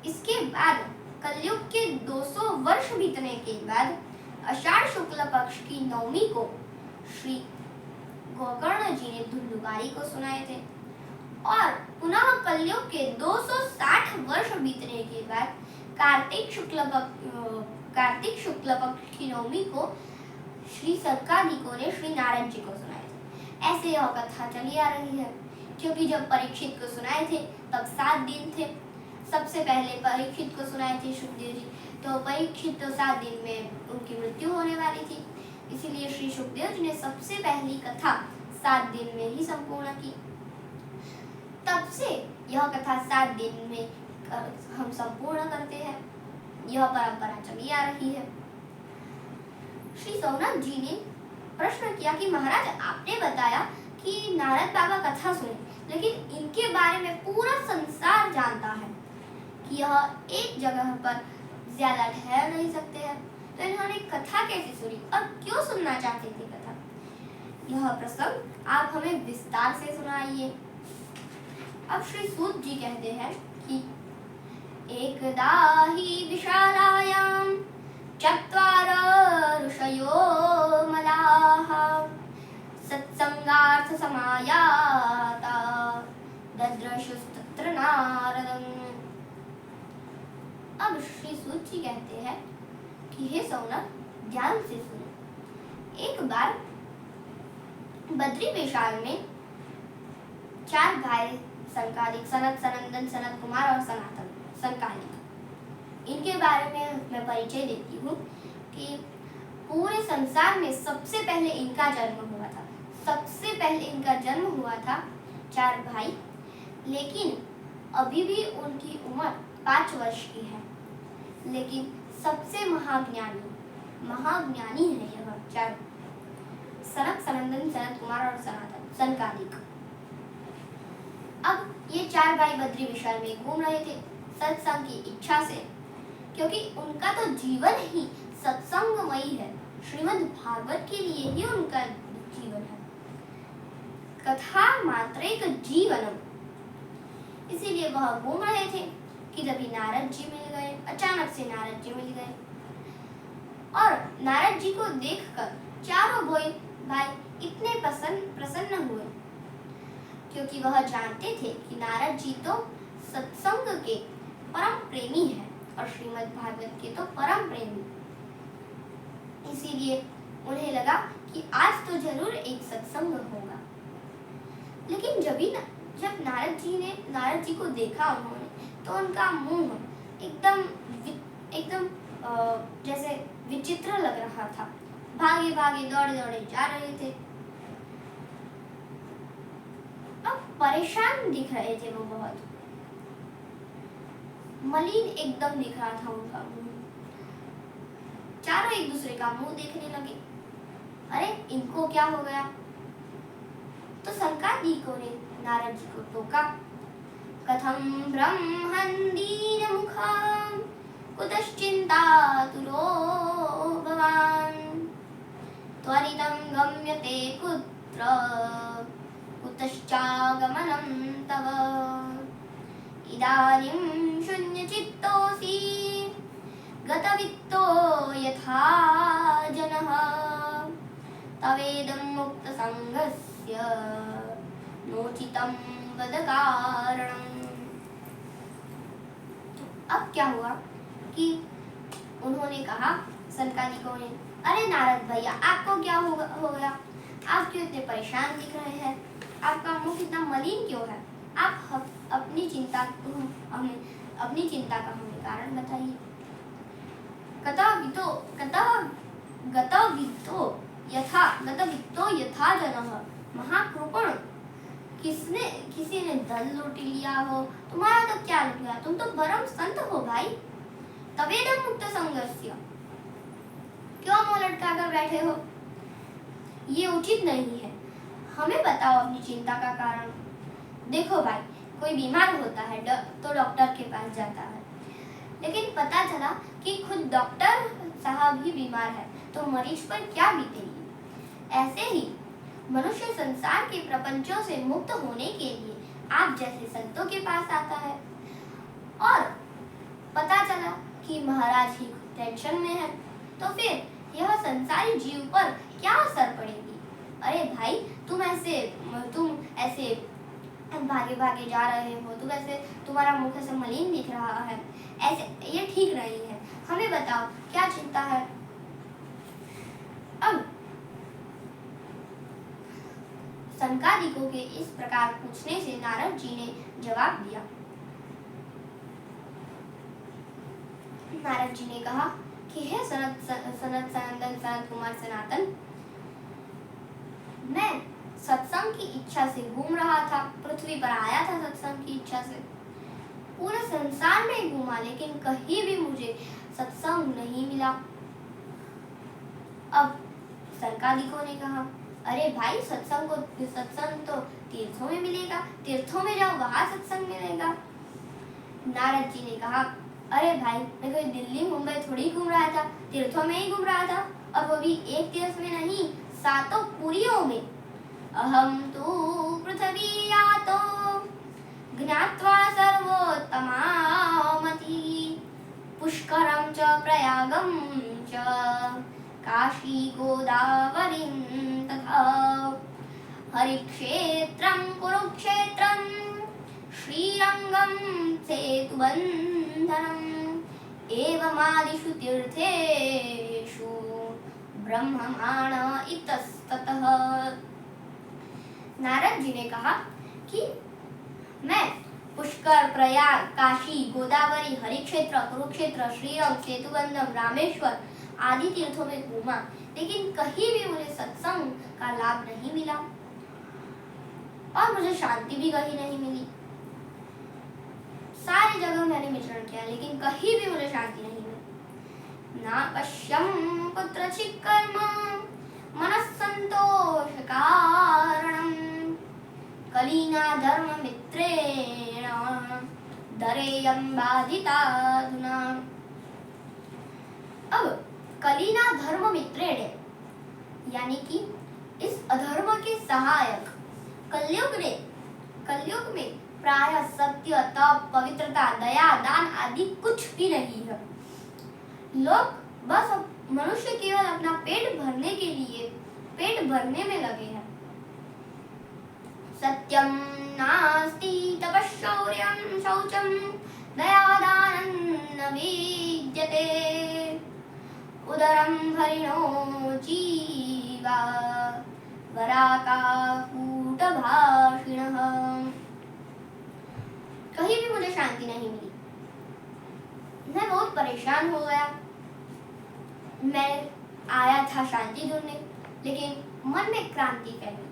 इसके बाद कलयुग के 200 वर्ष बीतने के बाद आषाढ़ शुक्ल पक्ष की नवमी को श्री गोकर्ण जी ने धुंधुकारी को सुनाए थे और पुनः कलयुग के 260 वर्ष बीतने के बाद कार्तिक शुक्ल पक्ष की नवमी को श्री सनकादिकों ने श्री नारद जी को सुनाए थे। ऐसे यह कथा चली आ रही है, क्योंकि जब परीक्षित को सुनाए थे तब 7 दिन थे। सबसे पहले परीक्षित को सुनाए थे सुखदेव जी, तो परीक्षित तो 7 दिन में उनकी मृत्यु होने वाली थी, इसीलिए श्री सुखदेव जी ने सबसे पहली कथा 7 दिन में ही संपूर्ण की। तब से यह कथा 7 दिन में हम संपूर्ण करते हैं। यह परंपरा चली आ रही है। श्री सौनक जी ने प्रश्न किया कि महाराज, आपने बताया कि नारद बाबा कथा सुने, लेकिन इनके बारे में पूरा संसार जानता है कि यह एक जगह पर ज्यादा ठहर नहीं सकते हैं, तो इन्होंने कथा कैसे सुनी और क्यों सुनना चाहते थे कथा? यह प्रसंग आप हमें विस्तार से सुनाइए। अब श्री सूत जी कहते हैं कि एकदा हि विशालायां चत्वार ऋषयो मदाः सत्संगार्थ समायाता दद्रशुस्तत्र नारदम्। अब श्री सूत जी कहते हैं कि हे सौनक, ध्यान से सुनो। एक बार बद्री विशाल में 4 भाई सनकादिक, सनत, सनंदन, सनत कुमार और सनातन सनकादिक, इनके बारे में मैं परिचय देती हूँ कि पूरे संसार में सबसे पहले इनका जन्म हुआ था। सबसे पहले इनका जन्म हुआ था 4 भाई, लेकिन अभी भी उनकी उम्र 5 वर्ष की है। लेकिन सबसे महाज्ञानी है यह 4, सनक, सनंदन, सनत कुमार और सनातन सनकादिक। अब ये 4 भाई बद्री विशाल में घूम रहे थे सत्संग की इच्छा से, क्योंकि उनका तो जीवन ही सत्संगमयी है। श्रीमद् भागवत के लिए ही उनका जीवन है। कथा मात्रेक जीवनम। इसीलिए वह घूम रहे थे कि तभी नारद जी मिल गए। अचानक से नारद जी मिल गए और नारद जी को देखकर चारों भाई इतने प्रसन्न हुए, क्योंकि वह जानते थे कि नारद जी तो सत्संग के परम प्रेमी हैं और श्रीमद् भागवत के तो परम प्रेमी। इसीलिए उन्हें लगा कि आज तो जरूर एक सत्संग होगा। लेकिन जब नारद जी को देखा उन्होंने, तो उनका मुंह एकदम जैसे विचित्र लग रहा था। भागे भागे दौड़े जा रहे थे। अब परेशान दिख रहे थे वो, बहुत मलिन एकदम दिख रहा था उनका मुंह। चारों एक दूसरे का मुंह देखने लगे। अरे इनको क्या हो गया? तो सनकादिकों ने नारद जी को टोका। कथम ब्रह्मन् दीन मुखं कुतश्चिन्तातुरो भवान् त्वरितं गम्यते कुत्र कुतश्चागमनं तव इदानीं शून्यचित्तोऽसि गतवित्तो यथा जनः तवेदं मुक्तसङ्गस्य नोचितं वद कारणम्। अब क्या हुआ कि उन्होंने कहा, सनकादिकों ने, अरे नारद भैया, आपको क्या हो गया? आप क्यों इतने परेशान दिख रहे हैं? आपका मुंह कितना मलिन क्यों है? आप अपनी चिंता का हमें कारण बताइए। गतवित्तो यथा जनः महाकृपण। किसी ने धन लूट लिया हो, तुम्हारा तो क्या लूट गया? तुम तो परम संत हो भाई। तवेदं मुक्त संगस्य, क्यों मुंह लटका कर बैठे हो? ये उचित नहीं है। हमें बताओ अपनी चिंता का कारण। देखो भाई, कोई बीमार होता है तो डॉक्टर के पास जाता है, लेकिन पता चला कि खुद डॉक्टर साहब ही बीमार है तो मरीज पर क्या बीतेगी। ऐसे ही मनुष्य संसार के प्रपंचों से मुक्त होने के लिए आप जैसे संतों के पास आता है और पता चला कि महाराज ही टेंशन में है, तो फिर यह संसारी जीव पर क्या असर पड़ेगी। अरे भाई, तुम ऐसे भागे भागे जा रहे हो, तुम ऐसे, तुम्हारा मुख ऐसे मलिन दिख रहा है, ऐसे ये ठीक नहीं है, हमें बताओ क्या चिंता है। अब सनकादिकों के इस प्रकार पूछने से नारद जी ने जवाब दिया। नारद जी ने कहा कि हे सनत सनंदन सनत कुमार सनातन, मैं सत्संग की इच्छा से घूम रहा था, पृथ्वी पर आया था सत्संग की इच्छा से, पूरे संसार में घूमा, लेकिन कहीं भी मुझे सत्संग नहीं मिला। अब सनकादिकों ने कहा, अरे भाई, सत्संग तो तीर्थों में मिलेगा, तीर्थों में जाओ, वहां सत्संग मिलेगा। नारद जी ने कहा, अरे भाई, मैं कोई दिल्ली मुंबई थोड़ी घूम रहा था, तीर्थों में ही घूम रहा था, और वो भी एक तीर्थ में नहीं, 7 पुरियों में। अहम तु पृथ्वी यातो ज्ञात्वा सर्वोत्तमामति, पुष्करं च प्रयागं च काशी गोदावरीं तथा हरिक्षेत्रं कुरुक्षेत्रं श्रीरंगं सेतुबन्धनम् एवमादिषु तीर्थेषु ब्रह्ममाण इतस्ततः। नारद जी ने कहा कि मैं पुष्कर, प्रयाग, काशी, गोदावरी, हरिक्षेत्र, कुरुक्षेत्र, श्रीरंग, सेतुबंधम, रामेश्वर आदि तीर्थों में घूमा, लेकिन कहीं भी मुझे सत्संग का लाभ नहीं मिला और मुझे शांति भी कहीं नहीं मिली। सारी जगह मैंने विचरण किया, लेकिन कहीं भी मुझे शांति नहीं मिली। ना पश्यम कुत्रचित् कर्म मनस्संतोष कारणम कलीना धर्म मित्रेण दरेयं बाधिताधुना। अब कलीना धर्म मित्रेण यानी कि इस अधर्म के सहायक कलयुग में प्राय सत्य, तप, पवित्रता, दया, दान आदि कुछ भी नहीं है। लोग बस मनुष्य केवल अपना पेट भरने के लिए पेट भरने में लगे हैं। सत्यम नास्ति तपश्चौर्यं शौचं दयादानं न विद्यते उदरं हरिणो जीवा वराकाकूटभाषिणः। कहीं भी मुझे शांति नहीं मिली, मैं बहुत परेशान हो गया। मैं आया था शांति ढूंढने, लेकिन मन में क्रांति फैली।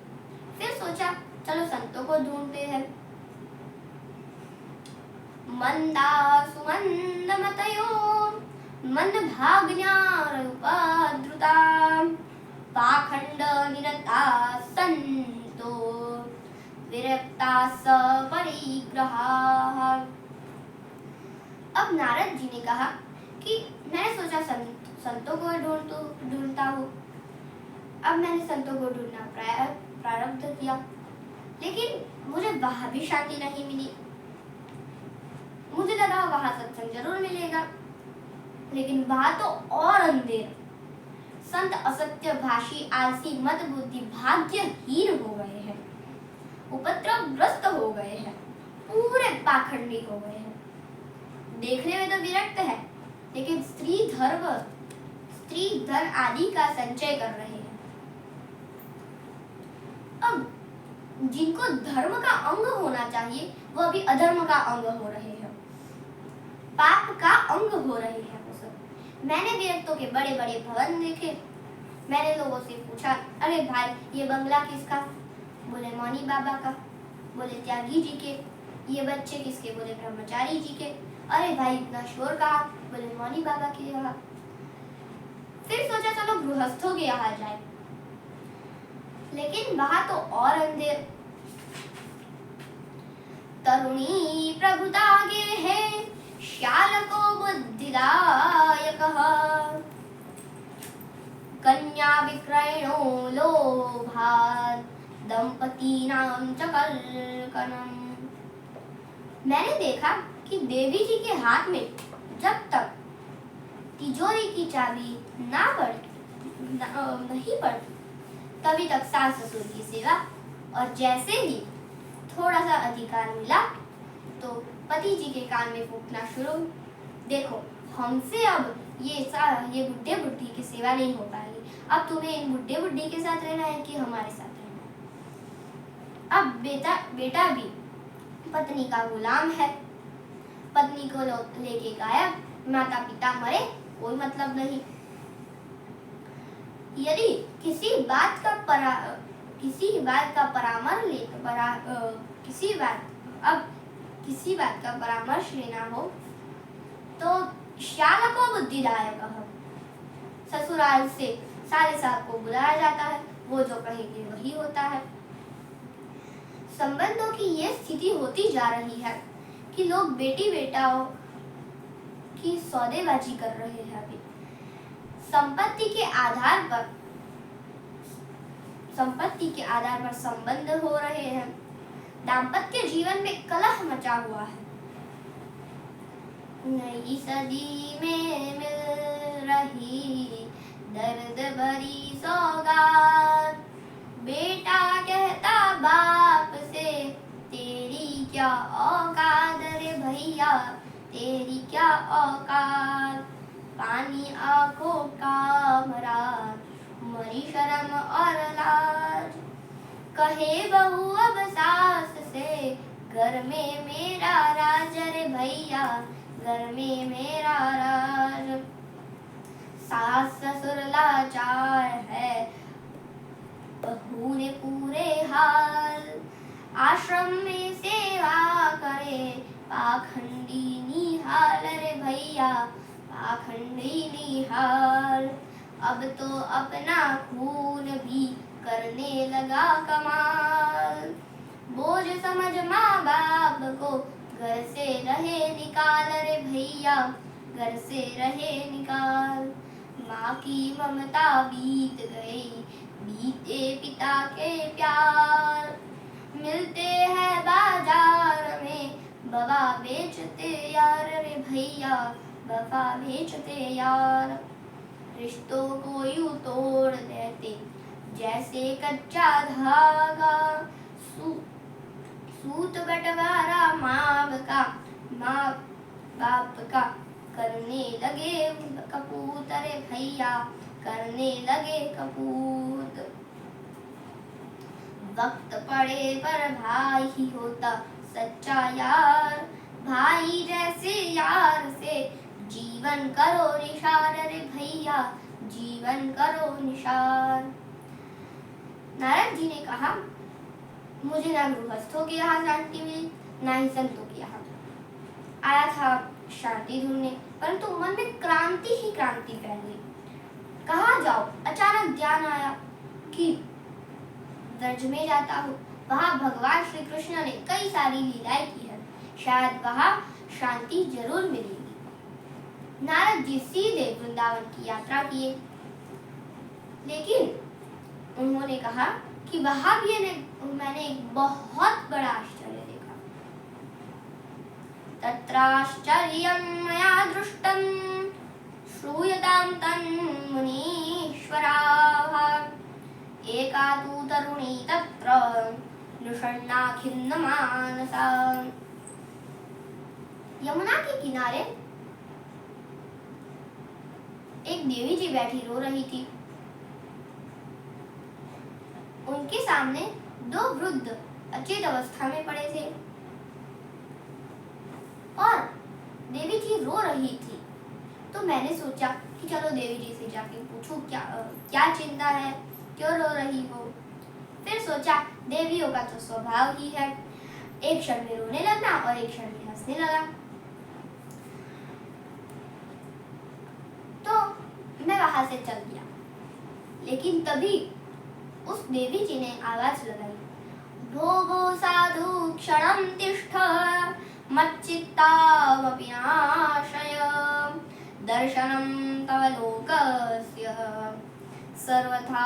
फिर सोचा चलो संतों को ढूंढते हैं। मंदासुमंदमतयो मंदभाग्यारुपद्रुता पाखंड निरता संतो विरक्ता सपरिग्रहाः। अब नारद जी ने कहा कि मैंने सोचा संतों को ढूंढता हूँ। अब मैंने संतों को ढूंढना प्रारंभ किया, लेकिन मुझे वहां भी शांति नहीं मिली। मुझे लगा वहां सत्संग जरूर मिलेगा, लेकिन वहां तो और अंधेर। संत असत्य भाषी, आलसी, मत बुद्धि, भाग्यहीन हो गए हैं, उपद्रवग्रस्त हो गए हैं, पूरे पाखंडी हो गए हैं। देखने में तो विरक्त है, लेकिन स्त्री धन आदि का संचय कर रहे हैं। अब जिनको धर्म का अंग होना चाहिए, वो अभी अधर्म का अंग हो रहे हैं, पाप का अंग हो रहे हैं वो सब। मैंने विरक्तों के बड़े बड़े भवन देखे। मैंने लोगों से पूछा, अरे भाई, ये बंगला किसका? बोले मौनी बाबा का। बोले त्यागी जी के। ये बच्चे किसके? बोले ब्रह्मचारी जी के। अरे भाई, इतना शोर कहा? बोले मौनी बाबा के यहाँ। फिर सोचा चलो गृहस्थों के यहाँ जाए, लेकिन वहां तो और अंधेर। तरुणी प्रभुतागे है, श्यालको बुद्धिदायकः। कन्या विक्रयणो लोभात्, दंपतीनां च कलकलम्। मैंने देखा कि देवी जी के हाथ में जब तक तिजोरी की चाबी नहीं पड़ती तभी तक सास ससुर की सेवा, और जैसे ही थोड़ा सा अधिकार मिला तो पति जी के कान में फूंकना शुरू। देखो, हमसे अब ये बुढ़े बुढ़ी की सेवा नहीं हो पाएगी। अब तुम्हें इन बुढ़े बुढ़ी के साथ रहना है कि हमारे साथ रहना है। अब बेटा भी पत्नी का गुलाम है, पत्नी को लेके गायब, माता पिता मरे, कोई मतलब नहीं। यदि किसी बात का परामर्श लेना हो तो श्यालको बुद्धिदायकः, ससुराल से साले साहब को बुलाया जाता है, वो जो कहेंगे वही होता है। संबंधों की ये स्थिति होती जा रही है कि लोग बेटी बेटाओं की सौदेबाजी कर रहे हैं। अभी संपत्ति के आधार पर संबंध हो रहे हैं। दाम्पत्य जीवन में कलह मचा हुआ है। नई सदी में मिल रही दर्द भरी सौगात, बेटा कहता बाप से तेरी क्या औकात रे भैया, तेरी क्या औकात। पानी आंखों का भरा, मरी शर्म और लाज, कहे बहू अब सास से घर में मेरा राज रे भैया, घर में मेरा राज। सास ससुर लाचार है, बहू ने पूरे हाल, आश्रम में सेवा करे पाखंडी निहाल रे भैया, पाखंडी निहाल। अब तो अपना खून भी करने लगा कमाल, बोझ समझ माँ बाप को घर से रहे निकाल रे भैया, घर से रहे निकाल। माँ की ममता बीत गई, बीते पिता के प्यार, मिलते हैं बाजार में बवा बेचते यार रे भैया, बवा बेचते यार। रिश्तों को यूं तोड़ देते जैसे कच्चा धागा, सूत बंटवारा माँ बाप का करने लगे कपूत रे भैया, करने लगे कपूत। वक्त पड़े पर भाई ही होता सच्चा यार, भाई जैसे यार से जीवन करो निशान रे भैया, जीवन करो निशान। नारद जी ने कहा, मुझे ना गृहस्थों के यहाँ शांति मिली, ना ही संतों के यहाँ। आया था शांति ढूंढने, परंतु मन में क्रांति ही क्रांति फैल गई। कहाँ जाओ? अचानक ध्यान आया कि ब्रज में जाता हूँ, वहाँ भगवान श्री कृष्ण ने कई सारी लीलाएं की है, शायद वहाँ शांति जरूर मिलेगी। नारद जी सीधे वृंदावन की यात्रा किए, लेकिन उन्होंने कहा कि वहां भी मैंने एक बहुत बड़ा आश्चर्य देखा। तत्राश्चर्यं मया दृष्टं श्रूयतां तन्मुनीश्वराः, एका तु तरुणी तत्र निषण्णा खिन्नमानसा। यमुना के किनारे एक देवी जी बैठी रो रही थी। उनके सामने दो वृद्ध अचेत अवस्था में पड़े थे और देवी जी रो रही थी। तो मैंने सोचा कि चलो देवी जी से जाके पूछूं क्या चिंता है, क्यों रो रही हो। फिर सोचा देवियों का तो स्वभाव ही है, एक क्षण में रोने लगना और एक क्षण में हंसने लगा। तो मैं वहां से चल दिया, लेकिन तभी उस देवी जी ने आवाज लगाई, भोगो साधु क्षणं तिष्ठ मच्चित्तावपि नाशय दर्शनं तव लोकस्य सर्वथा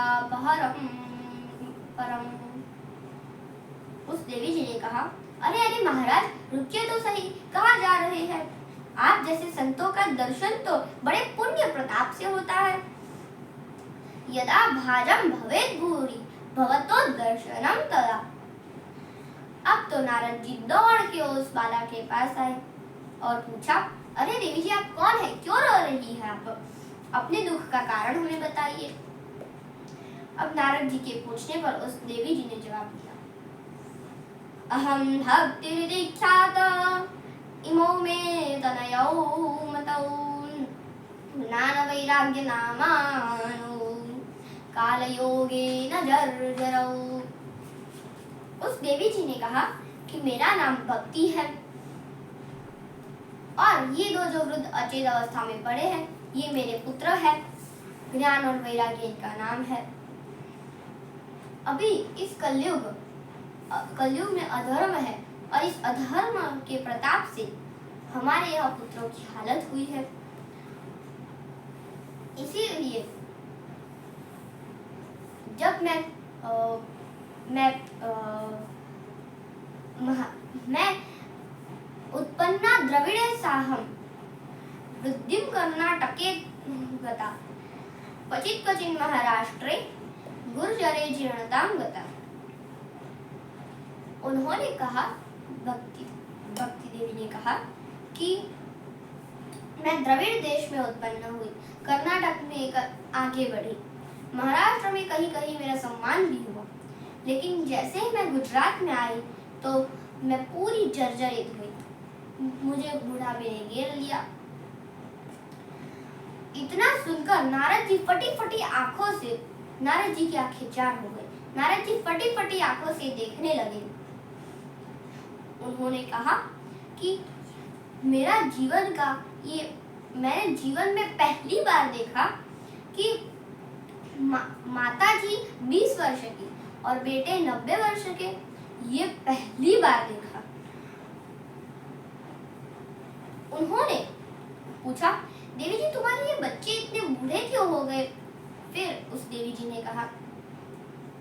परम। उस देवी जी ने कहा, अरे अरे महाराज, रुकिए तो सही, कहाँ जा रहे हैं? आप जैसे संतों का दर्शन तो बड़े पुण्य प्रताप से होता है। यदा भाजम भवेत् भूरि भवतो दर्शनम तदा। अब तो नारद जी दौड़ के उस बाला के पास आए और पूछा, अरे देवी जी, आप कौन है? क्यों रो रही है आप? अपने दुख का कारण हमें बताइए। अब नारद जी के पूछने पर उस देवी जी ने जवाब दिया, अहम भक्तिर्दीक्षात इमो मे तनयौ मतौ ज्ञान वैराग्य नामानो कालयोगेन जर्जरौ। उस देवी जी ने कहा कि मेरा नाम भक्ति है और ये दो जो वृद्ध अचेत अवस्था में पड़े हैं, ये मेरे पुत्र है। ज्ञान और वैराग्य इनका नाम है। अभी इस कलयुग में अधर्म है और इस अधर्म के प्रताप से हमारे यह पुत्रों की हालत हुई है। इसीलिए जब मैं उत्पन्ना द्रविड़े साहम वृद्धिं कर्नाटके गता क्वचित् क्वचिन् महाराष्ट्रे गुर्जरे जीर्णतां गता। उन्होंने कहा, भक्ति देवी ने कहा कि मैं द्रविड़ देश में उत्पन्न हुई, कर्नाटक में आगे बढ़ी, महाराष्ट्र में कहीं कहीं मेरा सम्मान भी हुआ, लेकिन जैसे ही मैं गुजरात में आई तो मैं पूरी जर्जरित हुई, मुझे बुढ़ापे ने घेर लिया। इतना सुनकर नारद जी फटी आंखों से, नारद जी की आंखें चार हो गई। नारद जी फटी आंखों से देखने लगे। उन्होंने कहा कि मैंने जीवन में पहली बार देखा कि माता जी 20 वर्ष की और बेटे 90 वर्ष के, ये पहली बार देखा। उन्होंने पूछा, देवी जी, तुम्हारे ये बच्चे इतने बूढ़े क्यों हो गए? फिर उस देवी जी ने कहा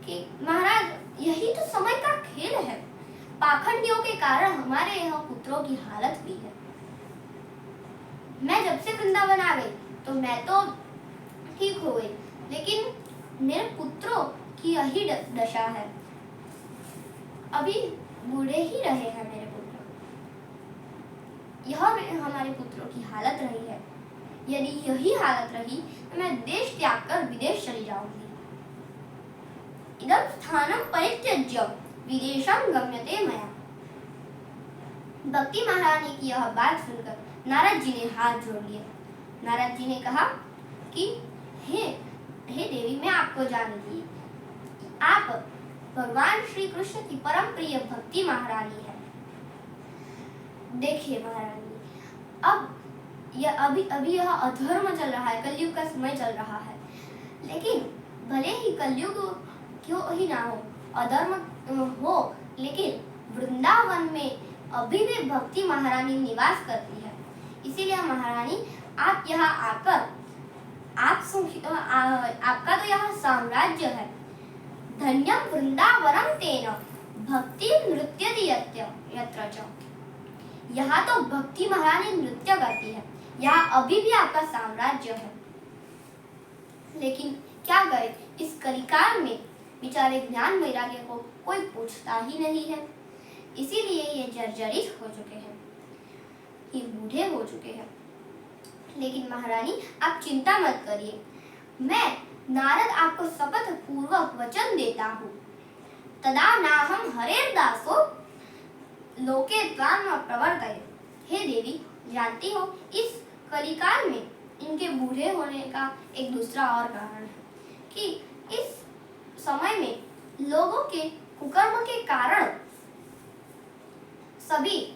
कि महाराज, यही तो समय का खेल है। पाखंडियों के कारण हमारे यहाँ पुत्रों की हालत हुई है। मैं जब से वृंदावन आ गई तो मैं तो ठीक हो गई, लेकिन मेरे पुत्रों की यही दशा है। अभी बूढ़े ही रहे हैं मेरे पुत्र। यह हमारे पुत्रों की हालत रही है। यदि यही हालत रही तो मैं देश त्याग कर विदेश चली जाऊंगी। इदं स्थानं परित्यज्य विदेशं गम्यते मया। भक्ति महारानी की यह बात सुनकर नारद जी ने हाथ जोड़ लिए। नारद जी ने कहा कि हे देवी, मैं आपको जानती, आप भगवान श्री कृष्ण की परम प्रिय भक्ति महारानी है। देखिए महारानी, अभी यह अधर्म चल रहा है, कलयुग का समय चल रहा है, लेकिन भले ही कलयुग क्यों ही ना हो, अधर्म हो, लेकिन वृंदावन में अभी भी भक्ति महारानी निवास करती है। इसीलिए महारानी, आप यहाँ आकर आपका तो यहाँ साम्राज्य है। धन्यम वृंदावनम तेन भक्ति नृत्यति यत्र च। यहाँ तो भक्ति महारानी नृत्य करती है, यहाँ अभी भी आपका साम्राज्य है। लेकिन क्या करें, इस कलिकाल में बेचारे ज्ञान वैराग्य को कोई पूछता ही नहीं है। इसीलिए ये जर्जरित हो चुके हैं, ये बूढ़े हो चुके हैं। लेकिन महारानी, आप चिंता मत करिए, मैं नारद आपको शपथ पूर्वक वचन देता हूँ। तदा नाहम हरेर्दासो लोके त्वां प्रवर्तये। हे देवी, जानती हो, इस कलिकाल में इनके बूढ़े होने का एक दूसरा और कारण है कि इस समय में लोगों के कुकर्म के कारण सभी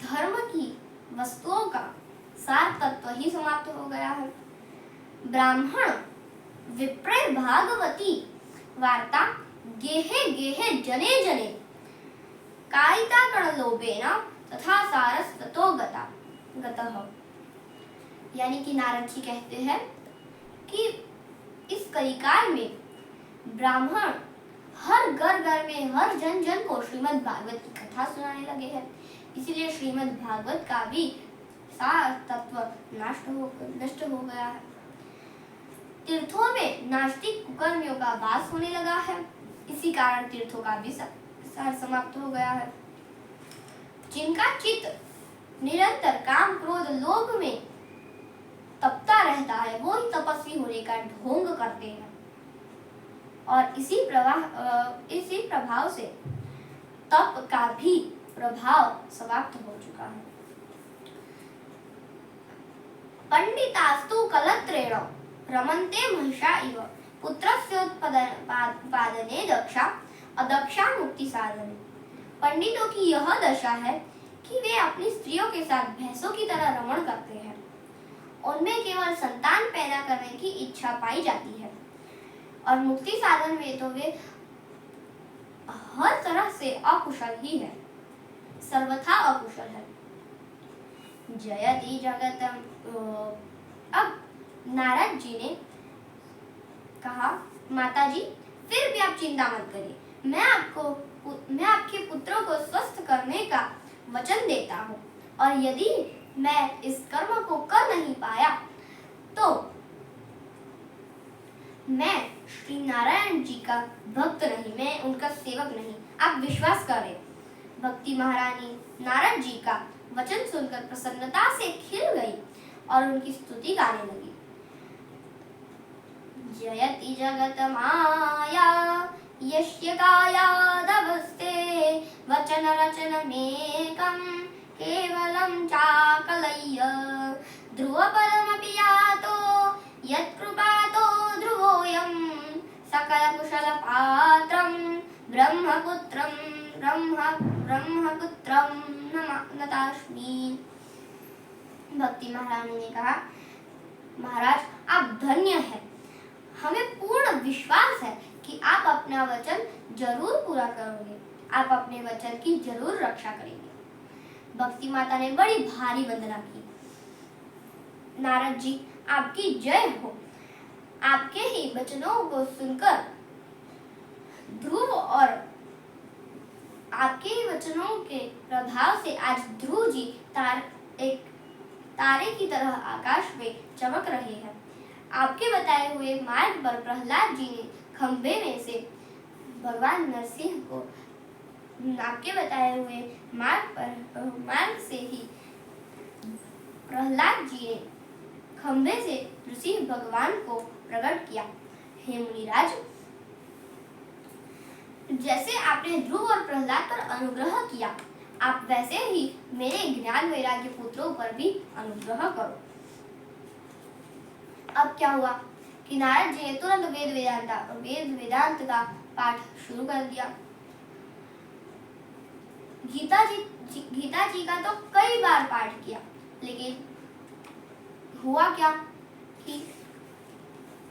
धर्म की वस्तुओं का सार तत्व ही समाप्त हो गया है। ब्राह्मण विप्र भागवती वार्ता गेहे गेहे जने जने कायिताकरणलोभेन तथा सारस्वतो गतः। यानी कि नारद जी कहते हैं कि इस कलिकाल में ब्राह्मण हर घर घर में हर जन जन को श्रीमद् भागवत की कथा सुनाने लगे हैं, इसीलिए श्रीमद् भागवत का भी सार तत्व नष्ट हो गया है। तीर्थों में नास्तिक कुकर्मियों का वास होने लगा है, इसी कारण तीर्थों का भी सार समाप्त हो गया है। जिनका चित्त निरंतर काम क्रोध लोभ में तपता रहता है, वो ही तपस्वी होने का ढोंग करते हैं और इसी प्रभाव से तप का भी प्रभाव समाप्त हो चुका है। पंडितास्तु कलत्रेण रमन्ते महिषा इव पुत्रस्य उत्पादने दक्षा अदक्षा मुक्ति साधने। पंडितों की यह दशा है कि वे अपनी स्त्रियों के साथ भैंसों की तरह रमण करते हैं, उनमें केवल संतान पैदा करने की इच्छा पाई जाती है और मुक्ति साधन में तो वे हर तरह से अकुशल ही है, सर्वथा अकुशल है। जयति जगतम। अब नारद जी ने कहा, माता जी फिर भी आप चिंता मत करिए, मैं आपके पुत्रों को स्वस्थ करने का वचन देता हूँ और यदि मैं इस कर्म को कर नहीं पाया तो मैं श्री नारायण जी का भक्त नहीं, मैं उनका सेवक नहीं, आप विश्वास करें। भक्ति महारानी नारद जी का वचन सुनकर प्रसन्नता से खिल गई और उनकी स्तुति गाने लगी। जयति जगत माया यस्य कायादवस्थे वचन रचनमेकं केवलं चाकलय्य ध्रुवपदमपि यातो यत्कृपातो ध्रुवोऽयं सकलकुशलपात्रं ब्रह्मपुत्रं नतास्मि। भक्ति महारानी ने कहा, महाराज आप धन्य हैं, हमें पूर्ण विश्वास है कि आप अपना वचन जरूर पूरा करोगे, आप अपने वचन की जरूर रक्षा करेंगे। भक्ति माता ने बड़ी भारी वंदना की। नारद जी आपकी जय हो, आपके ही वचनों को सुनकर ध्रुव और आपके ही वचनों के प्रभाव से आज ध्रुव जी एक तारे की तरह आकाश में चमक रहे हैं। आपके बताए हुए मार्ग पर प्रहलाद जी ने खंभे में से भगवान नरसिंह को, आपके बताए हुए मार्ग से ही प्रहलाद जी ने खंभे से नरसिंह भगवान को प्रकट किया। हे मुनिराज, जैसे आपने ध्रुव और प्रहलाद पर अनुग्रह किया, आप वैसे ही मेरे ज्ञान वैराग्य पुत्रों पर भी अनुग्रह करो। अब क्या हुआ कि नारद जी ने तुरंत वेद वेदांत का पाठ शुरू कर दिया। गीता जी का तो कई बार पाठ किया, लेकिन हुआ क्या कि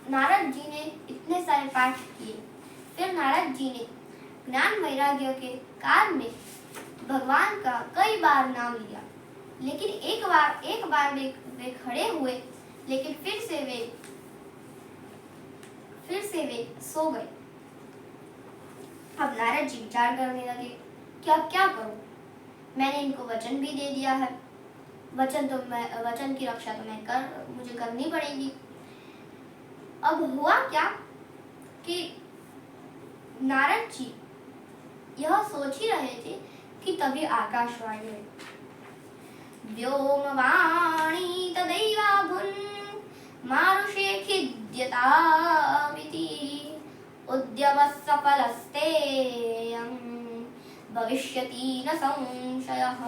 नारद जी ने इतने सारे पाठ किए, फिर नारद जी ने ज्ञान वैराग्य के काल में भगवान का कई बार नाम लिया, लेकिन एक बार वे खड़े हुए, लेकिन फिर से वे सो गए। अब नारद जी विचार करने लगे कि अब क्या करूं, मैंने इनको वचन भी दे दिया है, वचन की रक्षा तो मुझे करनी पड़ेगी। अब हुआ क्या कि नारद जी यह सोच ही रहे थे कि तभी आकाशवाणी हुई। व्योमवाणी तदैवाभून् मारुषे खिद्यतामिति उद्यमः सफलस्तेयं भविष्यति न संशयः।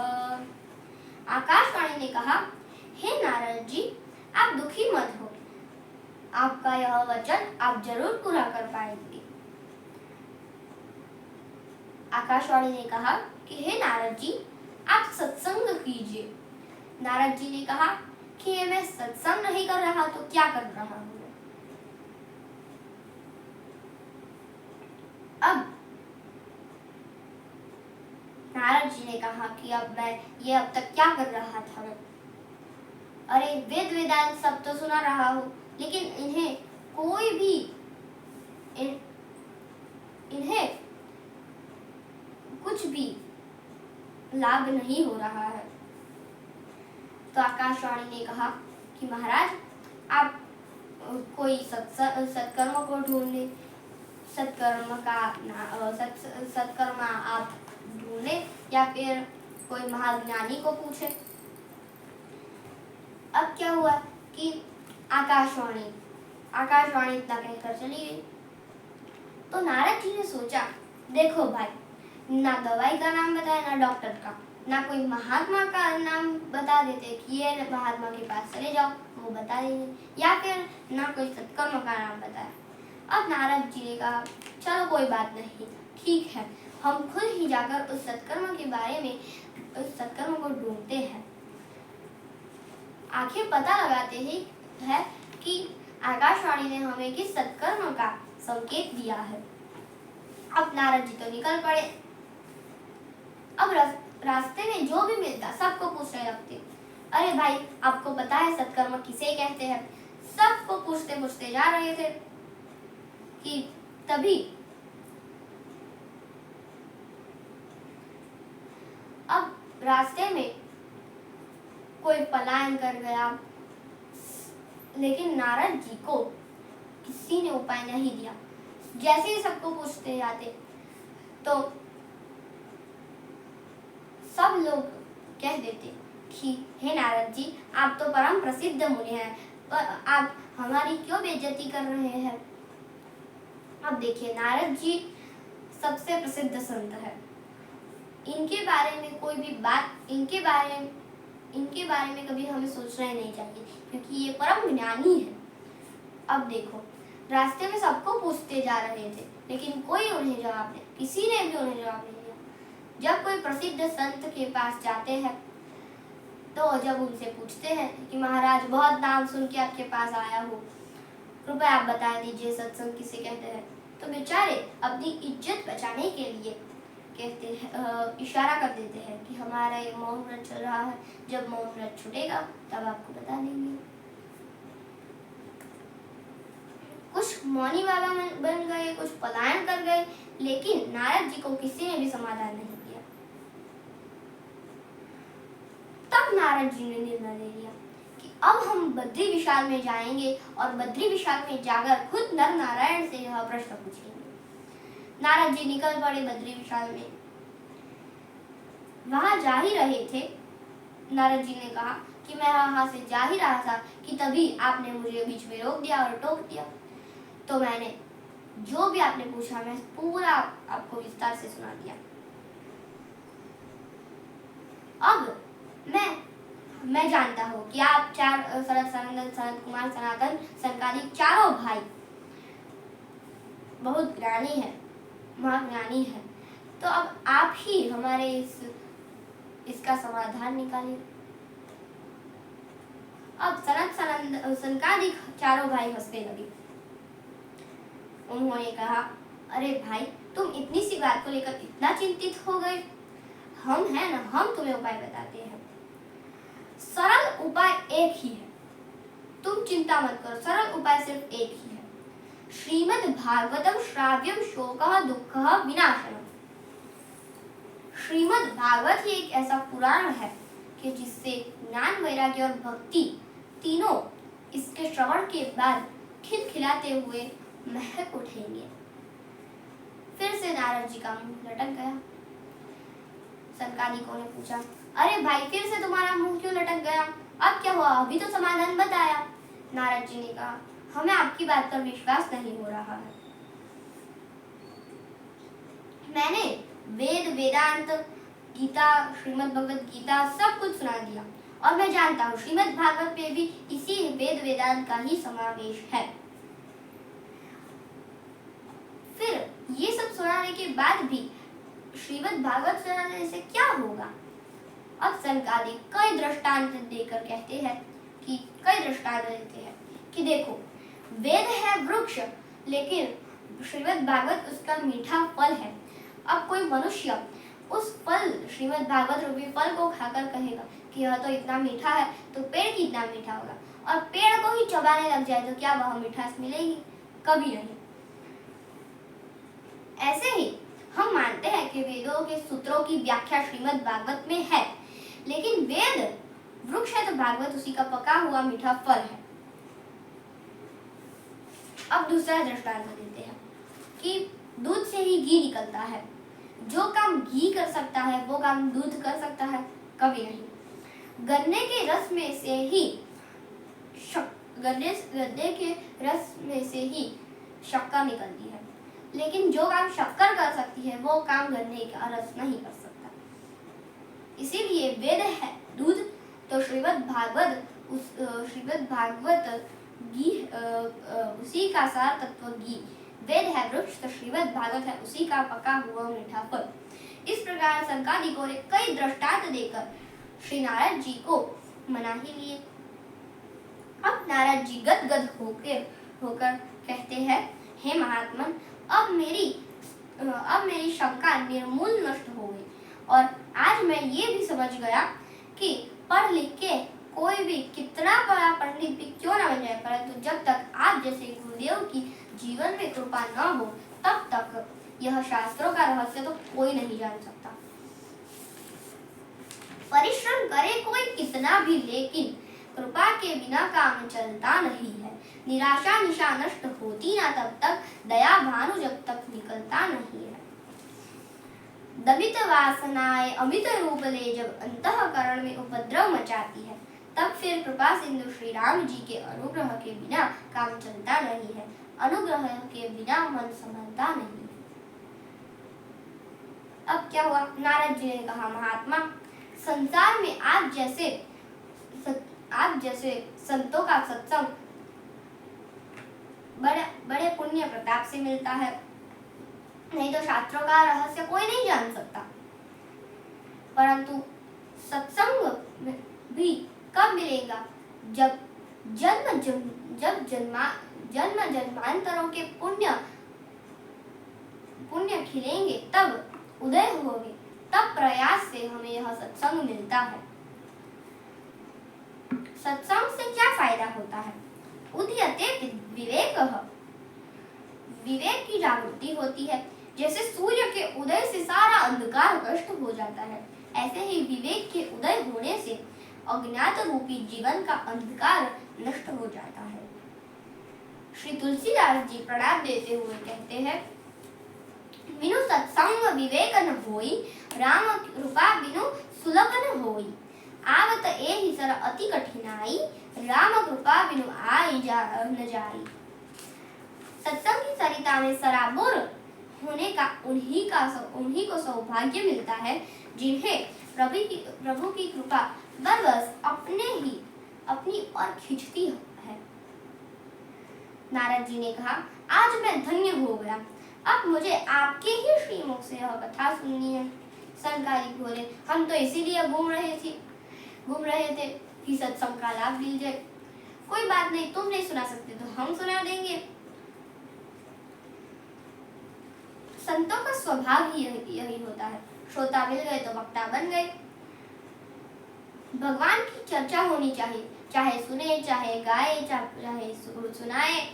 आकाशवाणी ने कहा, हे नारद जी, आप दुखी मत हो, आपका यह वचन आप जरूर पूरा कर पाएंगे। आकाशवाणी ने कहा कि हे नारद जी, आप सत्संग कीजिए। नारद जी ने कहा कि ये मैं सत्संग नहीं कर रहा तो क्या कर रहा हूँ। अब नारद जी ने कहा कि अब तक क्या कर रहा था मैं? अरे वेद वेदांत सब तो सुना रहा हूँ, लेकिन इन्हें कोई भी इन्हें कुछ भी लाभ नहीं हो रहा है। तो आकाशवाणी ने कहा कि महाराज, आप कोई सत्कर्म को ढूंढे, सत्कर्म आप ढूंढे या फिर कोई महाज्ञानी को पूछे। अब क्या हुआ कि आकाशवाणी इतना कहकर चली गई। तो नारद जी ने सोचा, देखो भाई, ना दवाई का नाम बताया, ना डॉक्टर का, ना कोई महात्मा का नाम बता देते कि ये महात्मा के पास चले जाओ, वो बता देंगे, या फिर ना कोई सत्कर्म का नाम बताया। अब नारद जी ने कहा, चलो कोई बात नहीं, ठीक है, हम खुद ही जाकर उस सत्कर्म के बारे में, उस सत्कर्म को ढूंढते हैं। आखिर पता लगाते ही है कि आकाशवाणी ने हमें किस सत्कर्म का संकेत दिया है। अब नारद जी तो निकल पड़े। अब रास्ते में जो भी मिलता सबको पूछने लगते, अरे भाई, आपको पता है सत्कर्म किसे कहते हैं? सबको पूछते जा रहे थे कि तभी अब रास्ते में कोई पलायन कर गया, लेकिन नारद जी को किसी ने उपाय नहीं दिया। जैसे ही सबको पूछते जाते तो सब लोग कह देते कि हे नारद जी, आप तो परम प्रसिद्ध मुनि हैं, पर आप हमारी क्यों बेइज्जती कर रहे हैं? अब देखिए, नारद जी सबसे प्रसिद्ध संत है। इनके बारे में कोई भी बात, इनके बारे में कभी हमें सोचना ही नहीं चाहिए, क्योंकि ये परम ज्ञानी है। अब देखो, रास्ते में सबको पूछते जा रहे थे, लेकिन कोई उन्हें जवाब नहीं, किसी ने भी उन्हें जवाब नहीं दिया। जब कोई प्रसिद्ध संत के पास जाते हैं तो जब उनसे पूछते हैं कि महाराज, बहुत नाम सुन के आपके पास आया हूँ, कृपया आप बता दीजिए सत्संग किसे कहते हैं, तो बेचारे अपनी इज्जत बचाने के लिए कहते हैं, इशारा कर देते हैं कि हमारा ये मौन व्रत चल रहा है, जब मौन व्रत छूटेगा तब आपको बता देंगे। कुछ मौनी बाबा बन गए, कुछ पलायन कर गए, लेकिन नारद जी को किसी ने भी समाधान नहीं किया। तब नारद जी ने निर्णय ले लिया कि अब हम बद्री विशाल में जाएंगे और बद्री विशाल में जाकर खुद नर नारायण से यह प्रश्न पूछेंगे। नारद जी निकल पड़े बद्री विशाल में। वहां जा ही रहे थे, नारद जी ने कहा कि मैं वहां से जा ही रहा था कि तभी आपने मुझे बीच में रोक दिया और टोक दिया। तो मैंने जो भी आपने पूछा, मैं पूरा आपको विस्तार से सुना दिया। अब मैं जानता हूँ कि आप चार, शरद, सनंदन, सनत कुमार, सनातन, सनकादिक चारों भाई बहुत ज्ञानी है, महाज्ञानी है। तो अब आप ही हमारे इसका समाधान निकालिए। अब सनत, सनंद, सनकादिक चारों भाई हंसने लगे। उन्होंने कहा, अरे भाई, तुम इतनी सी बात को लेकर इतना चिंतित हो गए? हम हैं ना, हम तुम्हें उपाय बताते हैं। सरल उपाय एक ही है, तुम चिंता मत करो, सरल उपाय सिर्फ एक ही है। श्रीमद् भागवतम श्राव्यम शोकः दुःखः विनाशनम्। श्रीमद् भागवत ही एक ऐसा पुराण है कि जिससे ज्ञान, वैराग्य और भक्ति तीनों इसके श्रवण के बाद खिलखिलाते हुए महक उठेंगे। फिर से नारद जी का मुंह लटक गया। सनकादिकों ने पूछा, अरे भाई, फिर से तुम्हारा मुंह क्यों लटक गया? अब क्या हुआ? अभी तो समाधान बताया। नारद जी ने कहा, हमें आपकी बात पर विश्वास नहीं हो रहा है। मैंने वेद, वेदांत, गीता, श्रीमद् भगवत गीता सब कुछ सुना दिया, और मैं जानता हूँ श्रीमद् भागवत में भी इसी वेद वेदांत का ही समावेश है। फिर ये सब सुनाने के बाद भी श्रीमद् भागवत सुनाने से क्या होगा? अब सनकादिक कई दृष्टांत देकर कहते हैं कि कि देखो, वेद है वृक्ष, लेकिन श्रीमद् भागवत उसका मीठा फल है। अब कोई मनुष्य उस फल श्रीमद् भागवत रूपी फल को खाकर कहेगा कि यह तो इतना मीठा है, तो पेड़ कितना मीठा होगा, और पेड़ को ही चबाने लग जाए तो क्या वह मिठास मिलेगी? कभी नहीं। ऐसे ही हम मानते हैं कि वेदों के सूत्रों की व्याख्या श्रीमद् भागवत में है, लेकिन वेद वृक्ष है तो भागवत उसी का पका हुआ मीठा फल है। अब दूसरा दृष्टांत देते हैं कि दूध से ही घी निकलता है। जो काम घी कर सकता है वो काम दूध कर सकता है? कभी नहीं। गन्ने के रस में से ही शक्कर निकलती है, लेकिन जो काम शक्कर कर सकती है वो काम गन्ने का रस नहीं कर सकता। इसीलिए वेद है दूध तो श्रीमद् भागवत घी, उसी का सार तत्व घी। वेद है वृक्ष तो श्रीमद् भागवत है उसी का पका हुआ मीठा फल। इस प्रकार सनकादिकों ने कई दृष्टांत देकर श्री नारद जी को मना ही लिए। अब नारद जी गदगद होकर कहते हैं, हे महात्मन, अब मेरी शंका निर्मूल नष्ट हो गई, और आज मैं ये भी समझ गया कि पढ़ लिख के कोई भी कितना बड़ा पंडित भी क्यों ना बन जाए, परंतु जब तक आप जैसे गुरुदेव की जीवन में कृपा न हो तब तक यह शास्त्रों का रहस्य तो कोई नहीं जान सकता। परिश्रम करे कोई कितना भी, लेकिन कृपा के बिना काम चलता नहीं है। निराशा निशा नष्ट होती ना तब तक, दया भानु जब तक निकलता नहीं है। दमित वासनाएं अमित रूप ले जब अंतःकरण में उपद्रव मचाती है, तब फिर कृपा सिंधु श्री राम जी के अनुग्रह के बिना काम चलता नहीं है। अनुग्रह के बिना मन संभलता नहीं। अब क्या हुआ? नारद जी ने कहा, महात्मा, संसार में आप जैसे संतों का सत्संग बड़े पुण्य प्रताप से मिलता है, नहीं तो शास्त्रों का रहस्य कोई नहीं जान सकता। परंतु सत्संग भी कब मिलेगा? जब जन्म जन्मांतरों के पुण्य खिलेंगे, तब उदय होंगे, तब प्रयास से हमें यह सत्संग मिलता है। सत्संग से क्या फायदा होता है? उदयते विवेक की जागृति होती है। जैसे सूर्य के उदय से सारा अंधकार नष्ट हो जाता है, ऐसे ही विवेक के उदय होने से अज्ञात रूपी जीवन का अंधकार नष्ट हो जाता है। श्री तुलसीदास जी प्रणाम देते हुए कहते हैं, बिनु सत्संग विवेक न होई, राम कृपा बिनु सुलभ न होई। आवत एहि सर अति कठिनाई, राम कृपा बिनु आई न जाई। सत्संग की सरिता में सराबोर होने का उन्हीं को सौभाग्य मिलता है, जिन्हें प्रभु की कृपा बरबस अपनी ओर खींचती है। नारद जी ने कहा, आज मैं धन्य हो गया, अब मुझे आपके ही श्रीमुख से यह कथा सुननी है। सनकादिक बोले, हम तो इसीलिए घूम रहे थे कि सत्संग का लाभ मिल जाए। कोई बात नहीं, तुम नहीं सुना सकते तो हम सुना देंगे। संतों का स्वभाव ही यही होता है, श्रोता मिल गए तो वक्ता बन गए। भगवान की चर्चा होनी चाहिए, चाहे सुने, चाहे गाए, चाहे सुनाए।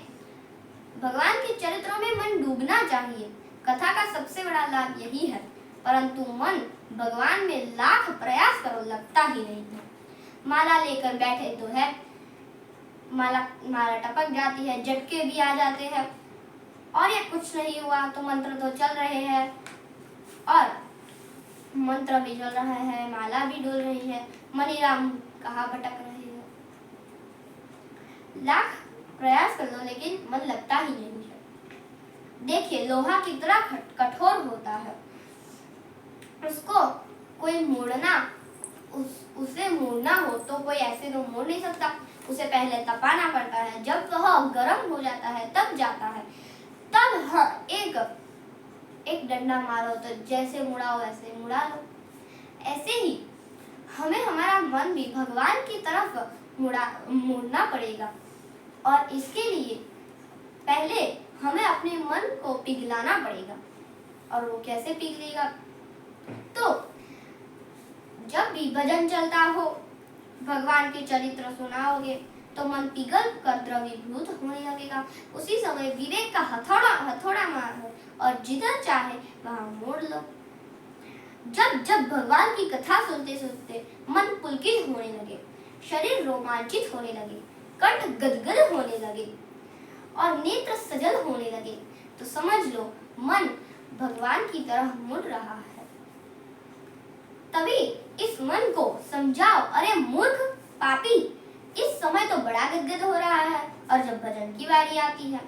भगवान के चरित्रों में मन डूबना चाहिए। कथा का सबसे बड़ा लाभ यही है, परंतु मन भगवान में लाख प्रयास करो लगता ही नहीं है। माला लेकर बैठे तो है, माला टपक जाती है, झटके भी आ जाते हैं, और ये कुछ नहीं हुआ तो मंत्र तो चल रहे हैं, और मंत्र भी चल रहा है, माला भी डोल रही है, मनीराम कहाँ भटक रहे हैं। लाख प्रयास कर लो लेकिन मन लगता ही नहीं है। देखिए, लोहा कितना कठोर होता है, उसको कोई उसे मोड़ना हो तो कोई ऐसे तो मोड़ नहीं सकता, उसे पहले तपाना पड़ता है। जब वह गर्म हो जाता है तब जाता है, तब एक डंडा मारो तो जैसे मुड़ाओ वैसे मुड़ा लो। ऐसे ही हमें हमारा मन भी भगवान की तरफ मोड़ना पड़ेगा, और इसके लिए पहले हमें अपने मन को पिघलाना पड़ेगा। और वो कैसे पिघलेगा? तो जब भी भजन चलता हो, भगवान के चरित्र सुनाओगे तो मन पिघल कर द्रवीभूत होने लगेगा। उसी समय विवेक का हथौड़ा हथौड़ा मारो और जिधर चाहे वहां मोड़ लो। जब जब भगवान की कथा सुनते सुनते मन पुलकित होने लगे, शरीर रोमांचित होने लगे, कंठ गदगद होने लगे और नेत्र सजल होने लगे, तो समझ लो मन भगवान की तरह मुड़ रहा है। तभी इस मन को समझाओ, अरे मूर्ख पापी, इस समय तो बड़ा गदगद हो रहा है और जब भजन की बारी आती है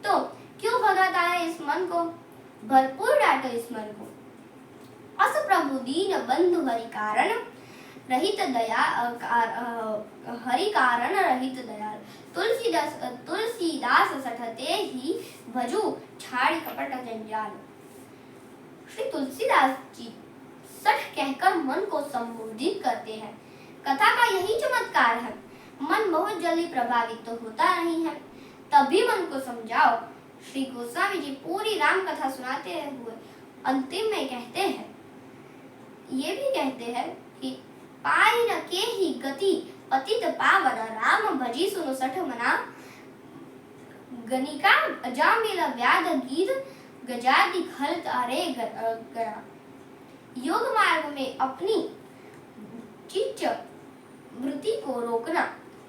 तो क्यों भगाता है इस मन को। भरपूर डांटो इस मन को। अस प्रभु दीन बंधु हरि कारण रहित दया हरि कारण रहित दयाल। तुलसीदास सठते ही भजू छाड़ी कपट जंजाल। श्री तुलसीदास जी सठ कहकर मन को संबोधित करते हैं। कथा का यही चमत्कार है। मन बहुत जल्दी प्रभावित तो होता नहीं है, तभी मन को समझाओ। श्री गोस्वामी जी पूरी राम कथा सुनाते हुए अंतिम में कहते हैं, ये भी कहते हैं कि पाई न के ही गति पतित पावन राम भजी सुनो सठ मना। गनिका अजामिल व्याध गीत गजाति खल तारे गरा। योग मार्ग में अपनी चित्त वृत्ति को रोकना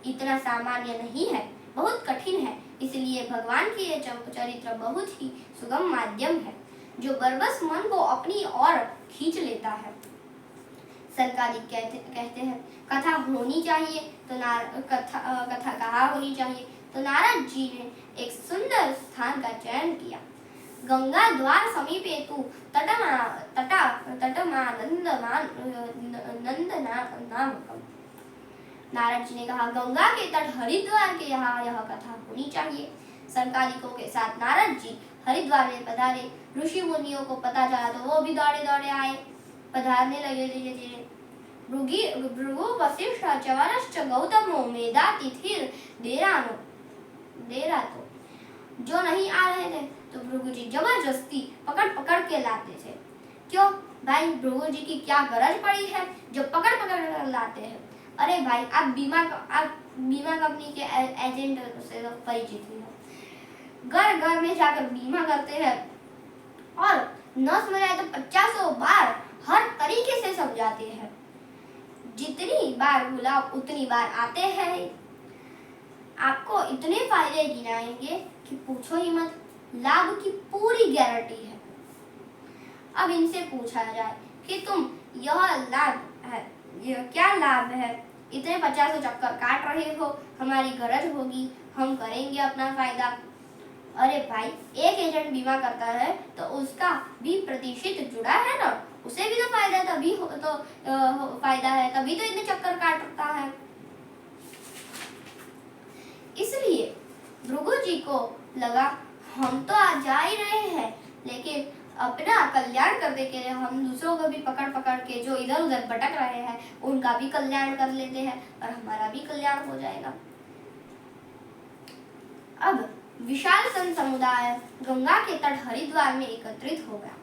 इतना सामान्य नहीं है, बहुत कठिन है। इसलिए भगवान के ये चरित्र बहुत ही सुगम माध्यम है जो बरबस मन को अपनी ओर खींच लेता है। सनकादिक कहते हैं कथा होनी चाहिए तो कथा कहाँ होनी चाहिए, तो नारद जी ने एक सुंदर स्थान का चयन किया। गंगा द्वार समीपे तू नंदनामकम। नारद जी ने कहा गंगा के तट हरिद्वार के यहाँ यह कथा होनी चाहिए। सनकादिकों के साथ नारद जी हरिद्वार में पधारे। ऋषि मुनियों को पता चला तो वो भी दौड़े दौड़े आए, पधारने लगे धीरे धीरे। भृगु वशिष्ठ च्यवनश्च गौतमो मेधातिथिर देरा तो जो नहीं आ रहे थे तो भृगु जी जबरदस्ती पकड़ पकड़ के लाते थे। क्यों भाई, भृगु जी की क्या गरज पड़ी है जो पकड़ पकड़ कर लाते हैं। अरे भाई, आप बीमा कंपनी के एजेंट से परिचित ही हो। घर घर में जाकर बीमा करते हैं और न समझ आए तो 50 बार हर तरीके से समझाते हैं। जितनी बार बुलाओ उतनी बार आते हैं। आपको इतने फायदे गिनाएंगे कि पूछो ही मत। लाभ की पूरी गारंटी है। अब इनसे पूछा जाए कि तुम यह लाभ है, यह क्या लाभ है, इतने 50 चक्कर काट रहे हो, हमारी गरज होगी, हम करेंगे अपना फायदा। अरे भाई, एक एजेंट बीमा करता है तो उसका भी प्रतिशत जुड़ा है ना, उसे भी तो फायदा तभी फायदा है, तभी तो इतने चक्कर काटता है। इसलिए भृगु जी को लगा हम तो आ जा ही रहे हैं, लेकिन अपना कल्याण करने के लिए हम दूसरों को भी पकड़ पकड़ के जो इधर उधर भटक रहे हैं उनका भी कल्याण कर लेते हैं और हमारा भी कल्याण हो जाएगा। अब विशाल सन समुदाय गंगा के तट हरिद्वार में एकत्रित हो गया।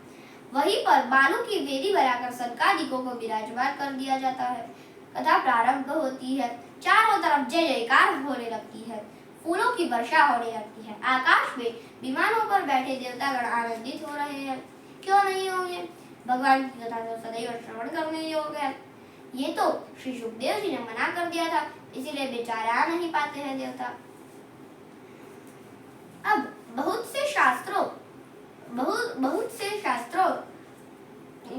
वहीं पर बालू की वेदी बनाकर सनकादिकों को विराजमान कर दिया जाता है। कथा प्रारंभ होती है। चारों तरफ जय जयकार होने लगती है, फूलों की वर्षा होने लगती है। आकाश में विमानों पर बैठे देवतागण आनंदित हो रहे हैं। क्यों नहीं होंगे, भगवान की कथा तो सदैव श्रवण करने योग्य है। ये तो श्री सुखदेव जी ने मना कर दिया था, इसीलिए बेचारे आ नहीं पाते हैं देवता। अब बहुत से शास्त्रों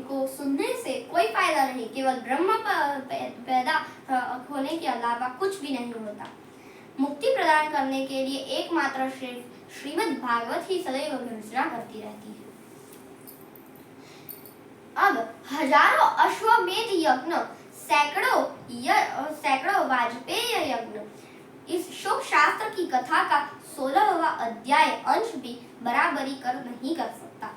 को सुनने से कोई फायदा नहीं, केवल ब्रह्म पैदा होने के अलावा कुछ भी नहीं होता। मुक्ति प्रदान करने के लिए एकमात्र श्रीमद् भागवत ही सदैव घोषणा करती रहती है। अब हजारों अश्वमेध यज्ञ, सैकड़ों वाजपेय यज्ञ, इस शोक शास्त्र की कथा का 16वां अध्याय अंश भी बराबरी कर नहीं कर सकता।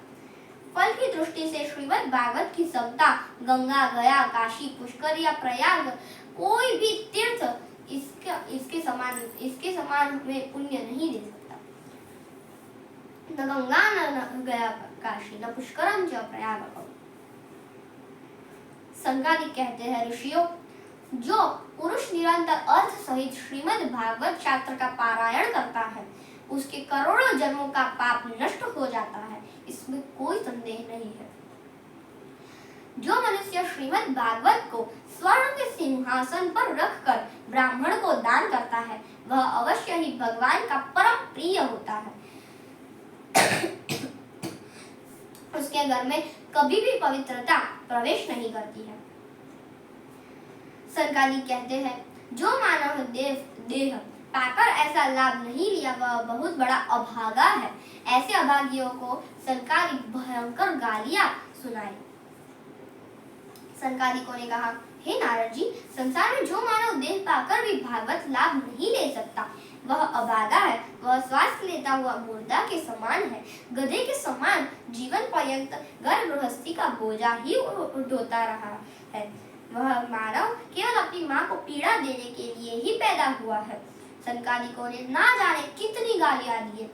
फल की दृष्टि से श्रीमद् भागवत की समता गंगा, गया, काशी, पुष्कर या प्रयाग कोई भी तीर्थ इसके समान में पुण्य नहीं दे सकता। न गंगा न गया काशी न पुष्करम च प्रयाग। संगादिक कहते हैं, ऋषियों, जो पुरुष निरंतर अर्थ सहित श्रीमद् भागवत शास्त्र का पारायण करता है उसके करोड़ों जन्मों का पाप नष्ट हो जाता है, इसमें कोई संदेह नहीं है। जो मनुष्य श्रीमद् भागवत को स्वर्ण के सिंहासन पर रखकर ब्राह्मण को दान करता है वह अवश्य ही भगवान का परम प्रिय होता है। उसके घर में कभी भी पवित्रता प्रवेश नहीं करती है। संगादिक कहते हैं, जो मानव देह पाकर ऐसा लाभ नहीं लिया वह बहुत बड़ा अभागा है। ऐसे अभागियों को संगादिक भयंकर गालियां सुनाए। संगादिकों ने कहा, हे नारद जी, संसार में जो मानव देह पाकर भी भागवत लाभ नहीं ले सकता वह अभागा है। वह श्वास लेता हुआ मुर्दा के समान है, गधे के समान जीवन पर्यंत घर गृहस्थी का बोझा ही ढोता रहा है। वह मानव केवल अपनी माँ को पीड़ा देने के लिए ही पैदा हुआ है। संगादिकों ने ना जाने कितनी गालियां दी।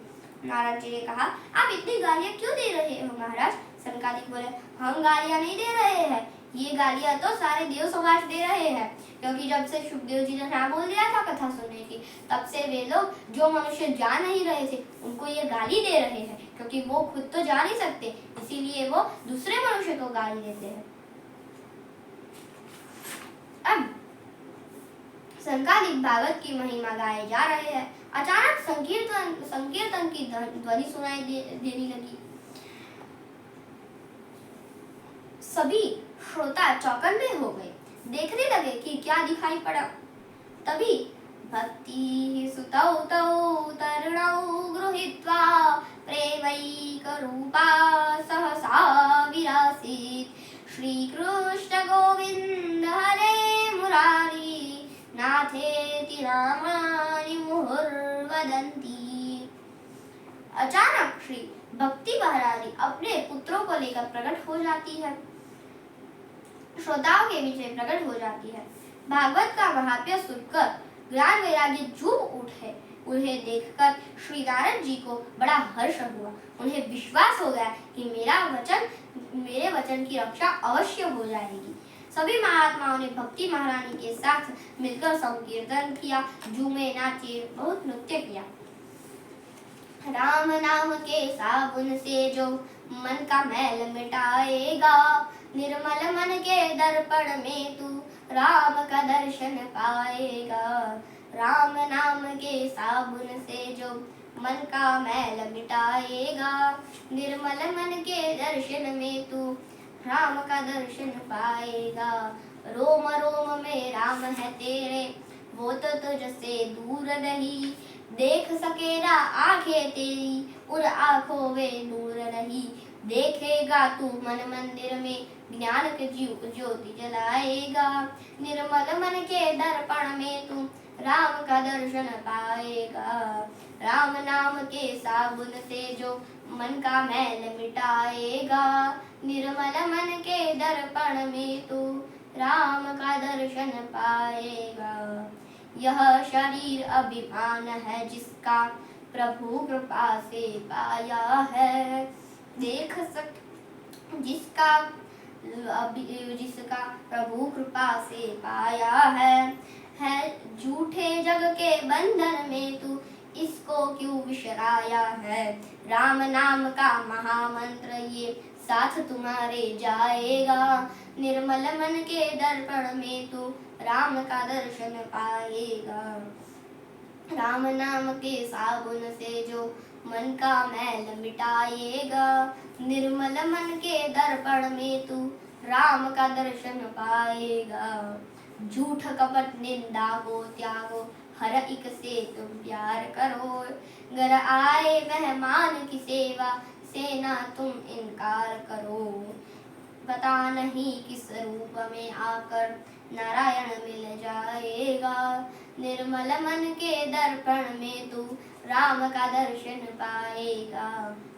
नारद जी ने कहा, आप इतनी गालियां क्यों दे रहे हो महाराज? संगादिक बोले, हम गालियां नहीं दे रहे हैं, ये गालियां तो सारे देव समाज दे रहे हैं, क्योंकि जब से शुकदेव जी ने ना बोल दिया था कथा सुनने की तब से वे लोग जो मनुष्य जा नहीं रहे थे उनको ये गाली दे रहे हैं, क्योंकि वो खुद तो जा नहीं सकते इसीलिए वो दूसरे मनुष्य को गाली देते हैं। अब संगादिक भागवत की महिमा गाए जा रहे हैं। अचानक संकीर्तन की ध्वनि सुनाई देने लगी। सभी श्रोता चौकन्ने हो गए, देखने लगे कि क्या दिखाई पड़ा। तभी भक्ति सुतौ तौ तरुणौ गृहीत्वा प्रेमैकरूपा सहसा विरासीत्। श्री कृष्ण गोविंद हरे मुरारी नाथेति नामानि मुहुर्वदन्ति। अचानक श्री भक्ति महारानी अपने पुत्रों को लेकर प्रकट हो जाती है, श्रोताओं के बीच में प्रकट हो जाती है। भागवत का महात्म्य सुनकर ज्ञान वैराग्य झूम उठे। उन्हें देखकर श्री नारद जी को बड़ा हर्ष हुआ। उन्हें विश्वास हो गया कि मेरे वचन की रक्षा अवश्य हो जाएगी। सभी महात्माओं ने भक्ति महारानी के साथ मिलकर संकीर्तन किया, झूमे, नाचे, बहुत नृत्य किया। राम नाम के साबुन से जो मन का मैल मिटाएगा, निर्मल मन के दर्पण में तू राम का दर्शन पाएगा। राम नाम के साबुन से जो मन का मैल मिटाएगा, निर्मल मन के दर्शन में तू राम का दर्शन पाएगा। रोम रोम में राम है तेरे, वो तो तुझसे दूर नहीं। देख सकेगा आंखें तेरी, उन आंखों में नूर नहीं। देखेगा तू मन मंदिर में, ज्ञान की ज्योति जलाएगा। निर्मल मन के दर्पण में तू राम का दर्शन पाएगा। राम नाम के साबुन से जो मन का मैल मिटाएगा, निर्मल मन के दर्पण में तू राम का दर्शन पाएगा। यह शरीर अभिमान है जिसका प्रभु कृपा से पाया है। देख सक जिसका प्रभु कृपा से पाया है झूठे जग के बंधन में तू इसको क्यों विसराया है। राम नाम का महामंत्र ये साथ तुम्हारे जाएगा। निर्मल मन के दर्पण में तू राम का दर्शन पाएगा। राम नाम के साबुन से जो मन का मैल मिटाएगा, निर्मल मन के दर्पण में तू राम का दर्शन पाएगा। झूठ कपट निंदा को त्यागो, हर एक से तुम प्यार करो। घर आए मेहमान की सेवा से ना तुम इनकार करो। पता नहीं किस रूप में आकर नारायण मिल जाएगा। निर्मल मन के दर्पण में तू राम का दर्शन पाएगा।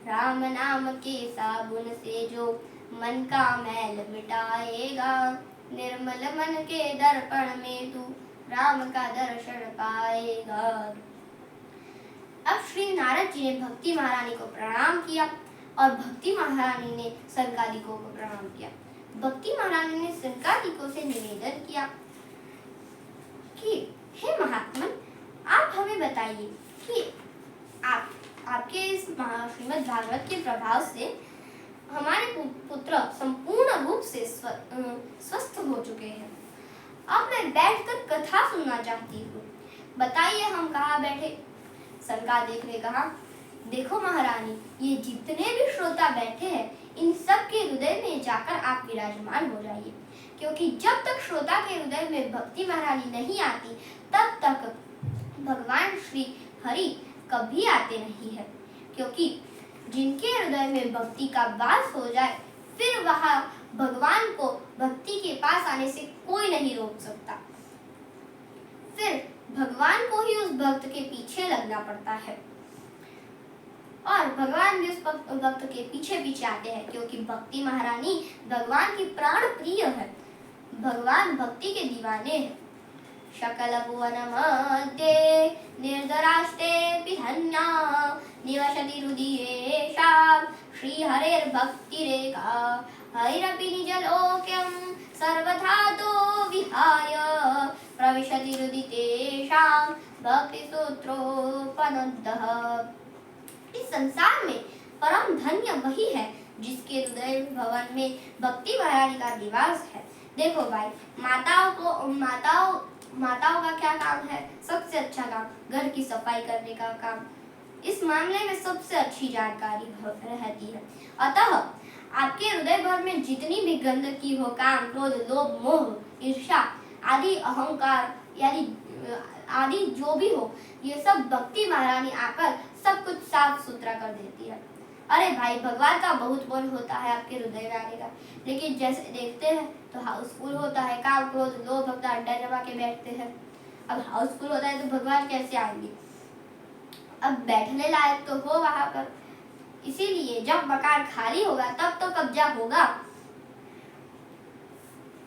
राम नाम के साबुन से जो मन का मैल मिटाएगा, निर्मल मन के दर्पण में तू राम का दर्शन पाएगा। अब श्री नारद जी ने भक्ति महारानी को प्रणाम किया और भक्ति महारानी ने संगादिकों को प्रणाम किया। भक्ति महारानी ने संकालिकों से निवेदन किया कि हे महात्मन, आप हमें बताइए कि आपके इस श्रीमद् भागवत के प्रभाव से हमारे पुत्र संपूर्ण रूप से स्वस्थ हो चुके हैं। अब मैं बैठकर कथा सुनना चाहती हूँ, बताइए हम कहाँ बैठे। संकालिक ने कहा, देखो महारानी, ये जितने भी श्रोता बैठे हैं इन सब के हृदय में जाकर आप विराजमान हो जाइए, क्योंकि जब तक श्रोता के हृदय में भक्ति महारानी नहीं आती तब तक भगवान श्री हरि कभी आते नहीं है। क्योंकि जिनके हृदय में भक्ति का वास हो जाए फिर वह भगवान को भक्ति के पास आने से कोई नहीं रोक सकता, फिर भगवान को ही उस भक्त के पीछे लगना पड़ता है और भगवान भी उस भक्त के पीछे पीछे आते हैं, क्योंकि भक्ति महारानी भगवान की प्राण प्रिय है। भगवान भक्ति के दीवाने हैं। शकल भुवन मध्ये निर्धरास्ते धन्या निवसति हृदयेषां श्रीहरेर्भक्तिरेका हरिरपि निजलोक्यं सर्वधातो विहाय प्रविशति हृदितेषां भक्तिसूत्रोपनद्यः। इस संसार में परम धन्य वही है जिसके हृदय भवन में भक्ति महारानी का निवास है। देखो भाई, माताओं का क्या काम है? सबसे अच्छा काम घर की सफाई करने का काम। इस मामले में सबसे अच्छी जानकारी रहती है। अतः आपके हृदय भर में जितनी भी गंदगी हो, काम, क्रोध, लोभ, मोह, ईर्ष्या आदि, अहंकार आदि जो भी हो, ये सब भक्ति महारानी आकर सब कुछ साफ सुथरा कर देती है। अरे भाई, भगवान का बहुत मन होता है आपके हृदय में आने का, लेकिन जैसे देखते हैं तो हाउसफुल होता है, काम, क्रोध, लोभ, भक्ति अड्डा जमा के बैठते हैं। अब हाउसफुल होता है तो भगवान कैसे आएंगे? अब बैठने लायक तो हो वहां पर। इसीलिए जब मकान खाली होगा तब तो कब्जा होगा।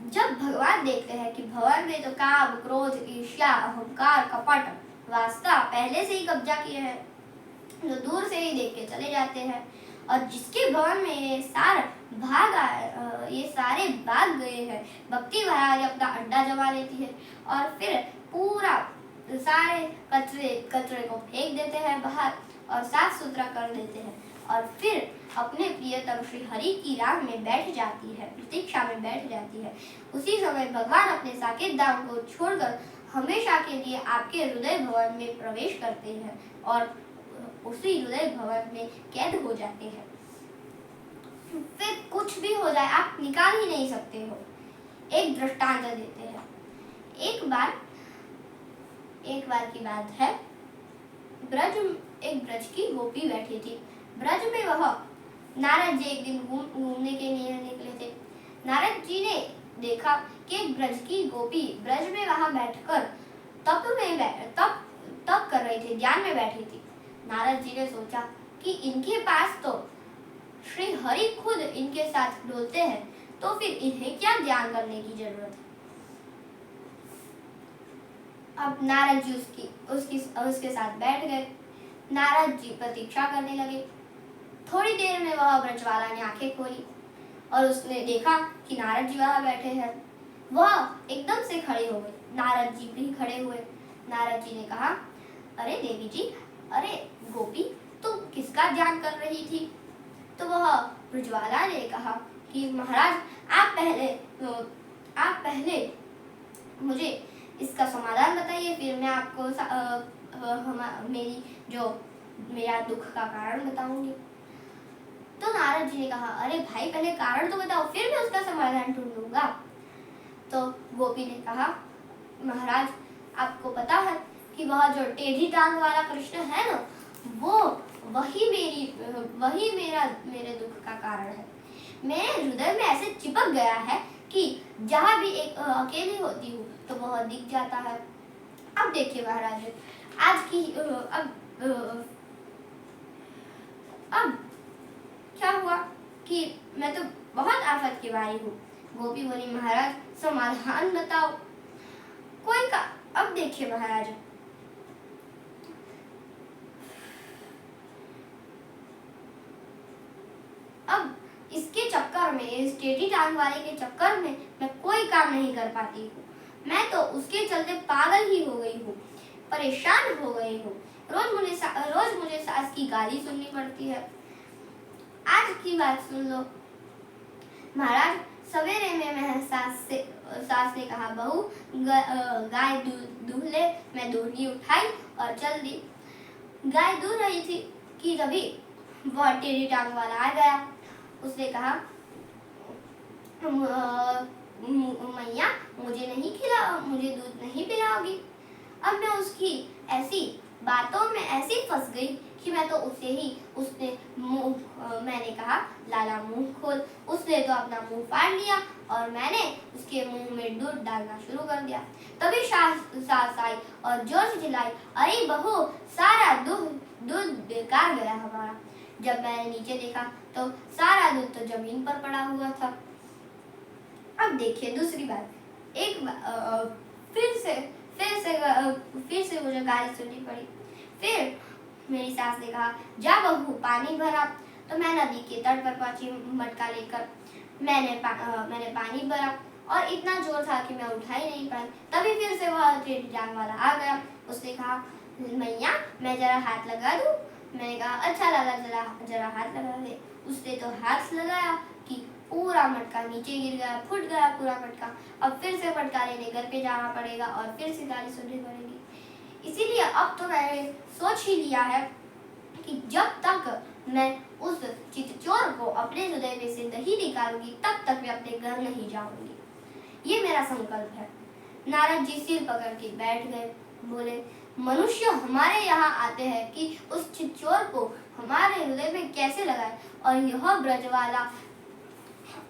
जब भगवान देखते हैं कि भवन में तो काम, क्रोध, ईर्ष्या, अहंकार, कपट, वास्ता पहले से ही कब्जा किए हैं, तो दूर से ही देख के चले जाते हैं। और जिसके भवन में ये सारे भाग गए हैं, भक्ति महारानी अपना अड्डा जमा लेती है और फिर पूरा सारे कचरे को फेंक देते हैं बाहर और साफ सुथरा कर देते हैं और फिर अपने प्रियतम श्री हरि की राह में बैठ जाती है, प्रतीक्षा में बैठ जाती है। उसी समय भगवान अपने साकेत धाम को छोड़कर हमेशा के लिए आपके हृदय भवन में प्रवेश करते हैं और उसी हृदय भवन में कैद हो जाते हैं। फिर कुछ भी हो जाए आप निकाल ही नहीं सकते हो। एक दृष्टांत देते हैं। एक बार की बात है, एक ब्रज की गोपी बैठी थी। ब्रज में वह नारद जी एक दिन घूमने के लिए निकले थे। नारद जी ने देखा कि एक ब्रज की गोपी ब्रज में वहां बैठकर तप कर रही थी, ध्यान में बैठी थी। नारद जी ने सोचा कि इनके पास तो श्री हरि खुद इनके साथ डोलते हैं, तो फिर इन्हें क्या ध्यान करने की जरूरत है। अब नारद जी उसके साथ बैठ गए। नारद जी प्रतीक्षा करने लगे। थोड़ी देर में वह ब्रजवाला ने आंखें खोली और उसने देखा कि नारद जी वहां बैठे हैं। वह एकदम से खड़े हो गए। नारद जी भी खड़े हुए। नारद जी ने कहा, अरे देवी जी, अरे गोपी, तुम किसका ध्यान कर रही थी? तो वह ब्रजवाला ने कहा कि महाराज, आप पहले मुझे इसका समाधान बताइए, फिर मैं आपको मेरा दुख का कारण बताऊंगी। तो नारद जी ने कहा, अरे भाई, पहले कारण तो बताओ, फिर मैं उसका समाधान ढूंढूंगा। तो गोपी ने कहा, महाराज, आपको पता है कि वह जो टेढ़ी टांग वाला कृष्ण है ना, वही मेरे दुख का कारण है। मेरे हृदय में ऐसे चिपक गया है कि जहाँ भी एक अकेली होती हूँ तो वह दिख जाता है। अब देखिए महाराज, अब क्या हुआ कि मैं तो बहुत आफत की बारी हूँ। गोपी बोली, महाराज समाधान बताओ कोई का। अब देखिए महाराज, अब इसके चक्कर में इस टेढ़ी टांग वाले के चक्कर में मैं कोई काम नहीं कर पाती हूँ। मैं तो उसके चलते पागल ही हो गई हूँ, परेशान हो गई हूँ। रोज मुझे सास की गाली सुननी पड़ती है। आज की बात सुन लो महाराज। सवेरे में सास ने कहा, बहू गाय दूह ले। मैं दूहनी उठाई और चल दी। गाय दूह रही थी कि तभी वह टेढ़ी टांग वाला आ गया। उसने कहा, मैया मुझे दूध नहीं पिलाओगी। अब मैं उसकी ऐसी बातों में ऐसी फंस गई कि मैं तो मैंने कहा, लाला मुंह खोल। उसने तो अपना मुंह फाड़ लिया और मैंने उसके मुंह में दूध डालना शुरू कर दिया। तभी सास आई और जोर से चिल्लाई, अरे बहू, सारा दूध बेकार गया हमारा। जब मैंने नीचे देखा तो सारा दूध तो जमीन पर पड़ा हुआ था। अब देखिए दूसरी बात। फिर से मुझे गाली सुननी पड़ी। फिर मेरी सास ने कहा, जा बहू पानी भरा। तो मैं नदी के तट पर पहुंची मटका लेकर। मैंने पानी भरा और इतना जोर था कि मैं उठा ही नहीं पाई। तभी फिर से वह टेढ़ी टांग वाला आ गया। उसने कहा, मैया मैं जरा हाथ लगा दूं। मैंने कहा, अच्छा लाला जरा हाथ लगा दे। उसने तो हाथ लगाया कि पूरा मटका नीचे गिर गया, फूट गया पूरा मटका। अब फिर से मटका लेने घर पे जाना पड़ेगा और फिर से गाली सुननी पड़ेगी। इसीलिए अब तो मैंने सोच ही लिया है कि जब तक मैं उस चितचोर को अपने हृदय में से नहीं निकालूंगी तब तक मैं अपने घर नहीं जाऊंगी। ये मेरा संकल्प है। नारद जी सिर पकड़ के बैठ गए। बोले, मनुष्य हमारे यहाँ आते हैं कि उस चितचोर को हमारे हृदय में कैसे लगाए, और यह ब्रजवाला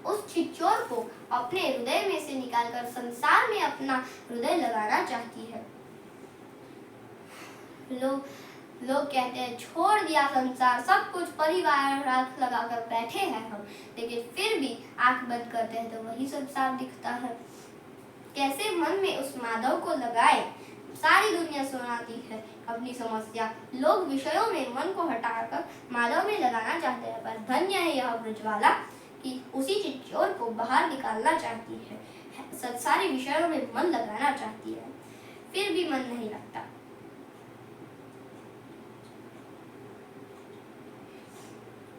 उस चितचोर को अपने हृदय में से निकालकर संसार में अपना हृदय लगाना चाहती है। लोग कहते हैं, छोड़ दिया संसार, सब कुछ परिवार आंख लगाकर बैठे हैं हम, लेकिन फिर भी आंख बंद करते हैं तो वही संसार दिखता है। कैसे मन में उस माधव को लगाए। सारी दुनिया सुनाती है अपनी समस्या। लोग विषयों में मन को हटाकर माधव में लगाना चाहते हैं, पर धन्य है यह ब्रजवाला कि उसी चितचोर को बाहर निकालना चाहती है। सारे विषयों में मन लगाना चाहती है, फिर भी मन नहीं लगता।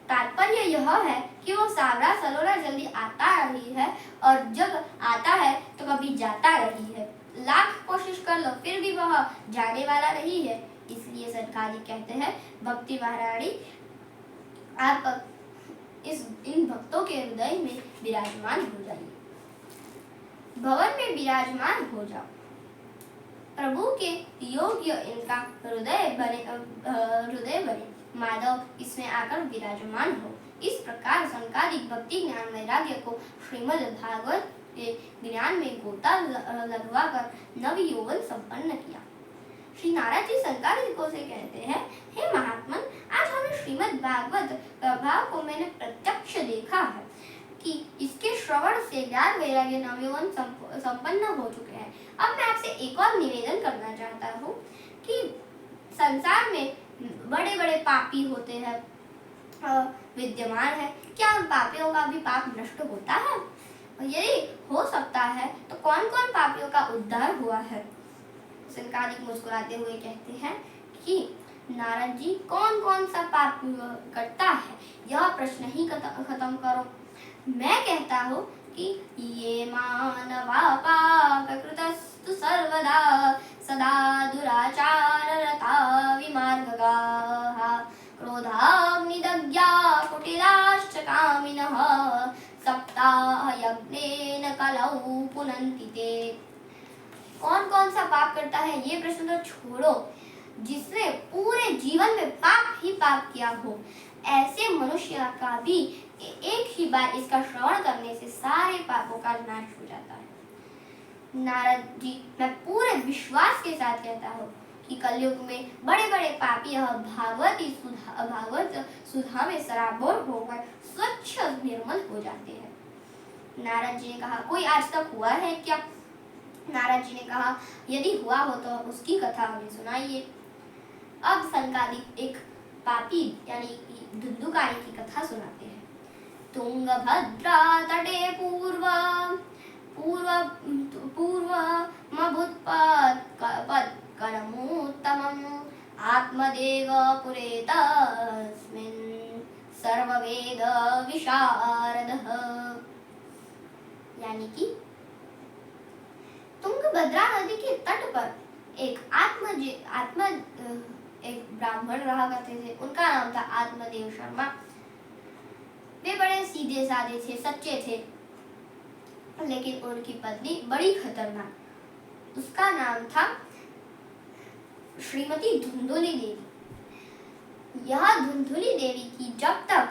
तात्पर्य यह है कि वो सावरा सलोरा जल्दी आता रही है, और जब आता है तो कभी जाता रही है। लाख कोशिश कर लो फिर भी वह जाने वाला नहीं है। इसलिए सरकारी कहते हैं, भक्ति महारानी आप इन भक्तों के हृदय में विराजमान हो जाइए, भवन में विराजमान हो जाओ। प्रभु के योग्य इनका हृदय बने, माधव इसमें आकर विराजमान हो। इस प्रकार संकादिक भक्ति ज्ञान वैराग्य को श्रीमद् भागवत के ज्ञान में गोता लगवाकर नव यौवन संपन्न किया। श्री नारद जी संकादिकों से कहते हैं, हे महात्मन, आज हमें श्रीमद् भागवत प्रभाव को मैंने प्रत्यक्ष देखा है कि इसके श्रवण से ज्ञान वैराग्य नव यौवन संपन्न हो चुके हैं। अब मैं आपसे एक और निवेदन करना चाहता हूँ कि संसार में बड़े बड़े पापी होते हैं, विद्यमान है। क्या उन पापियों का भी पाप नष्ट होता है? यदि हो सकता है तो कौन कौन पापियों का उद्धार हुआ है? संकादिक मुस्कुराते हुए कहते हैं कि नारद जी, कौन कौन सा पाप करता है, यह प्रश्न ही खत्म करो। मैं कहता हूँ कि ये मानवा पाप कृतस्तु सर्वदा सदा दुराचाररता विमार्गगाः क्रोधाग्निदग्ध्या कुटिलाश्च कामिनः सप्ताहयज्ञेन कलौ पुनन्ति ते। कौन कौन सा पाप करता है ये प्रश्न तो छोड़ो, जिसने पूरे जीवन में पाप ही पाप किया हो, ऐसे मनुष्य का भी एक ही बार इसका श्रवण करने से सारे पापों का नाश हो जाता है। नारद जी, मैं पूरे विश्वास के साथ कहता हूँ कि कलयुग में बड़े बड़े पापी यह भागवत सुधा में सराबोर होकर स्वच्छ निर्मल हो जाते हैं। नारद जी ने कहा, कोई आज तक हुआ है क्या? नारद जी ने कहा, यदि हुआ हो तो उसकी कथा हमें सुनाइए। अब संकादिक एक पापी यानी धुंधुकारी की कथा सुनाते हैं। तुंगभद्रा तटे पूर्वमभूत्पत्कलमुत्तमम् आत्मदेव पुरे तस्मिन् सर्ववेद विशारदः। यानी कि तुंगभद्रा नदी के तट पर एक एक ब्राह्मण रहा करते थे। उनका नाम था आत्मदेव शर्मा। वे बड़े सीधे साधे थे, सच्चे थे, लेकिन उनकी पत्नी बड़ी खतरनाक। उसका नाम था श्रीमती धुंधुली देवी। यह धुंधुली देवी की जब तक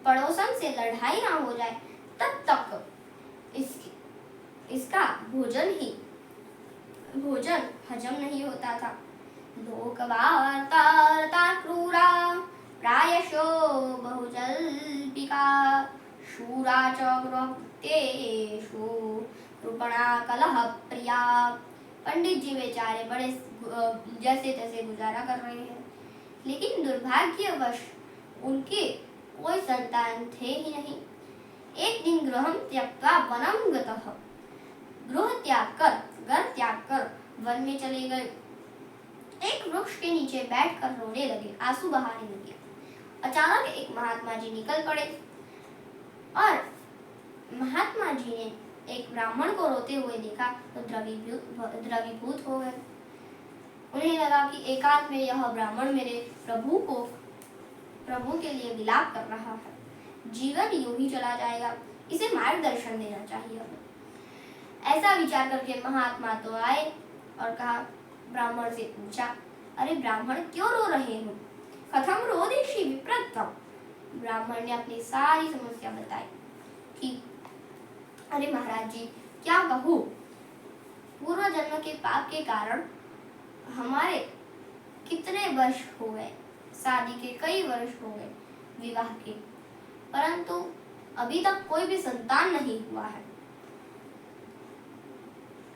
पड़ोसन से लड़ाई ना हो जाए तब तक इसका भोजन हजम नहीं होता था। लोकवार्ता क्रूरा प्रायशो बहुजल्पिका शूरा च गृहकृत्येषु कृपणा कलह प्रिया। पंडित जी बेचारे बड़े जैसे तैसे गुजारा कर रहे हैं, लेकिन दुर्भाग्यवश उनके कोई संतान थे ही नहीं। एक दिन गृहं त्यक्त्वा वनं गतः। घर त्याग कर वन में चले गए। एक वृक्ष के नीचे बैठकर रोने लगे, आंसू बहाने लगे। अचानक एक महात्मा जी निकल पड़े और महात्मा जी ने एक ब्राह्मण को रोते हुए देखा तो द्रवीभूत हो गए। उन्हें लगा कि एकांत में यह ब्राह्मण मेरे प्रभु के लिए विलाप कर रहा है, जीवन यूं ही चला जाएगा, इसे मार्गदर्शन देना चाहिए हमें। ऐसा विचार करके महात्मा तो आए और कहा, ब्राह्मण से पूछा, अरे ब्राह्मण क्यों रो रहे हो? कथम रोदिषि विप्रत्वम्। ब्राह्मण ने अपनी सारी समस्या बताई कि अरे महाराज जी, क्या कहूँ, पूर्व जन्म के पाप के कारण हमारे कितने वर्ष हो गए, शादी के कई वर्ष हो गए, विवाह के, परंतु अभी तक कोई भी संतान नहीं हुआ है।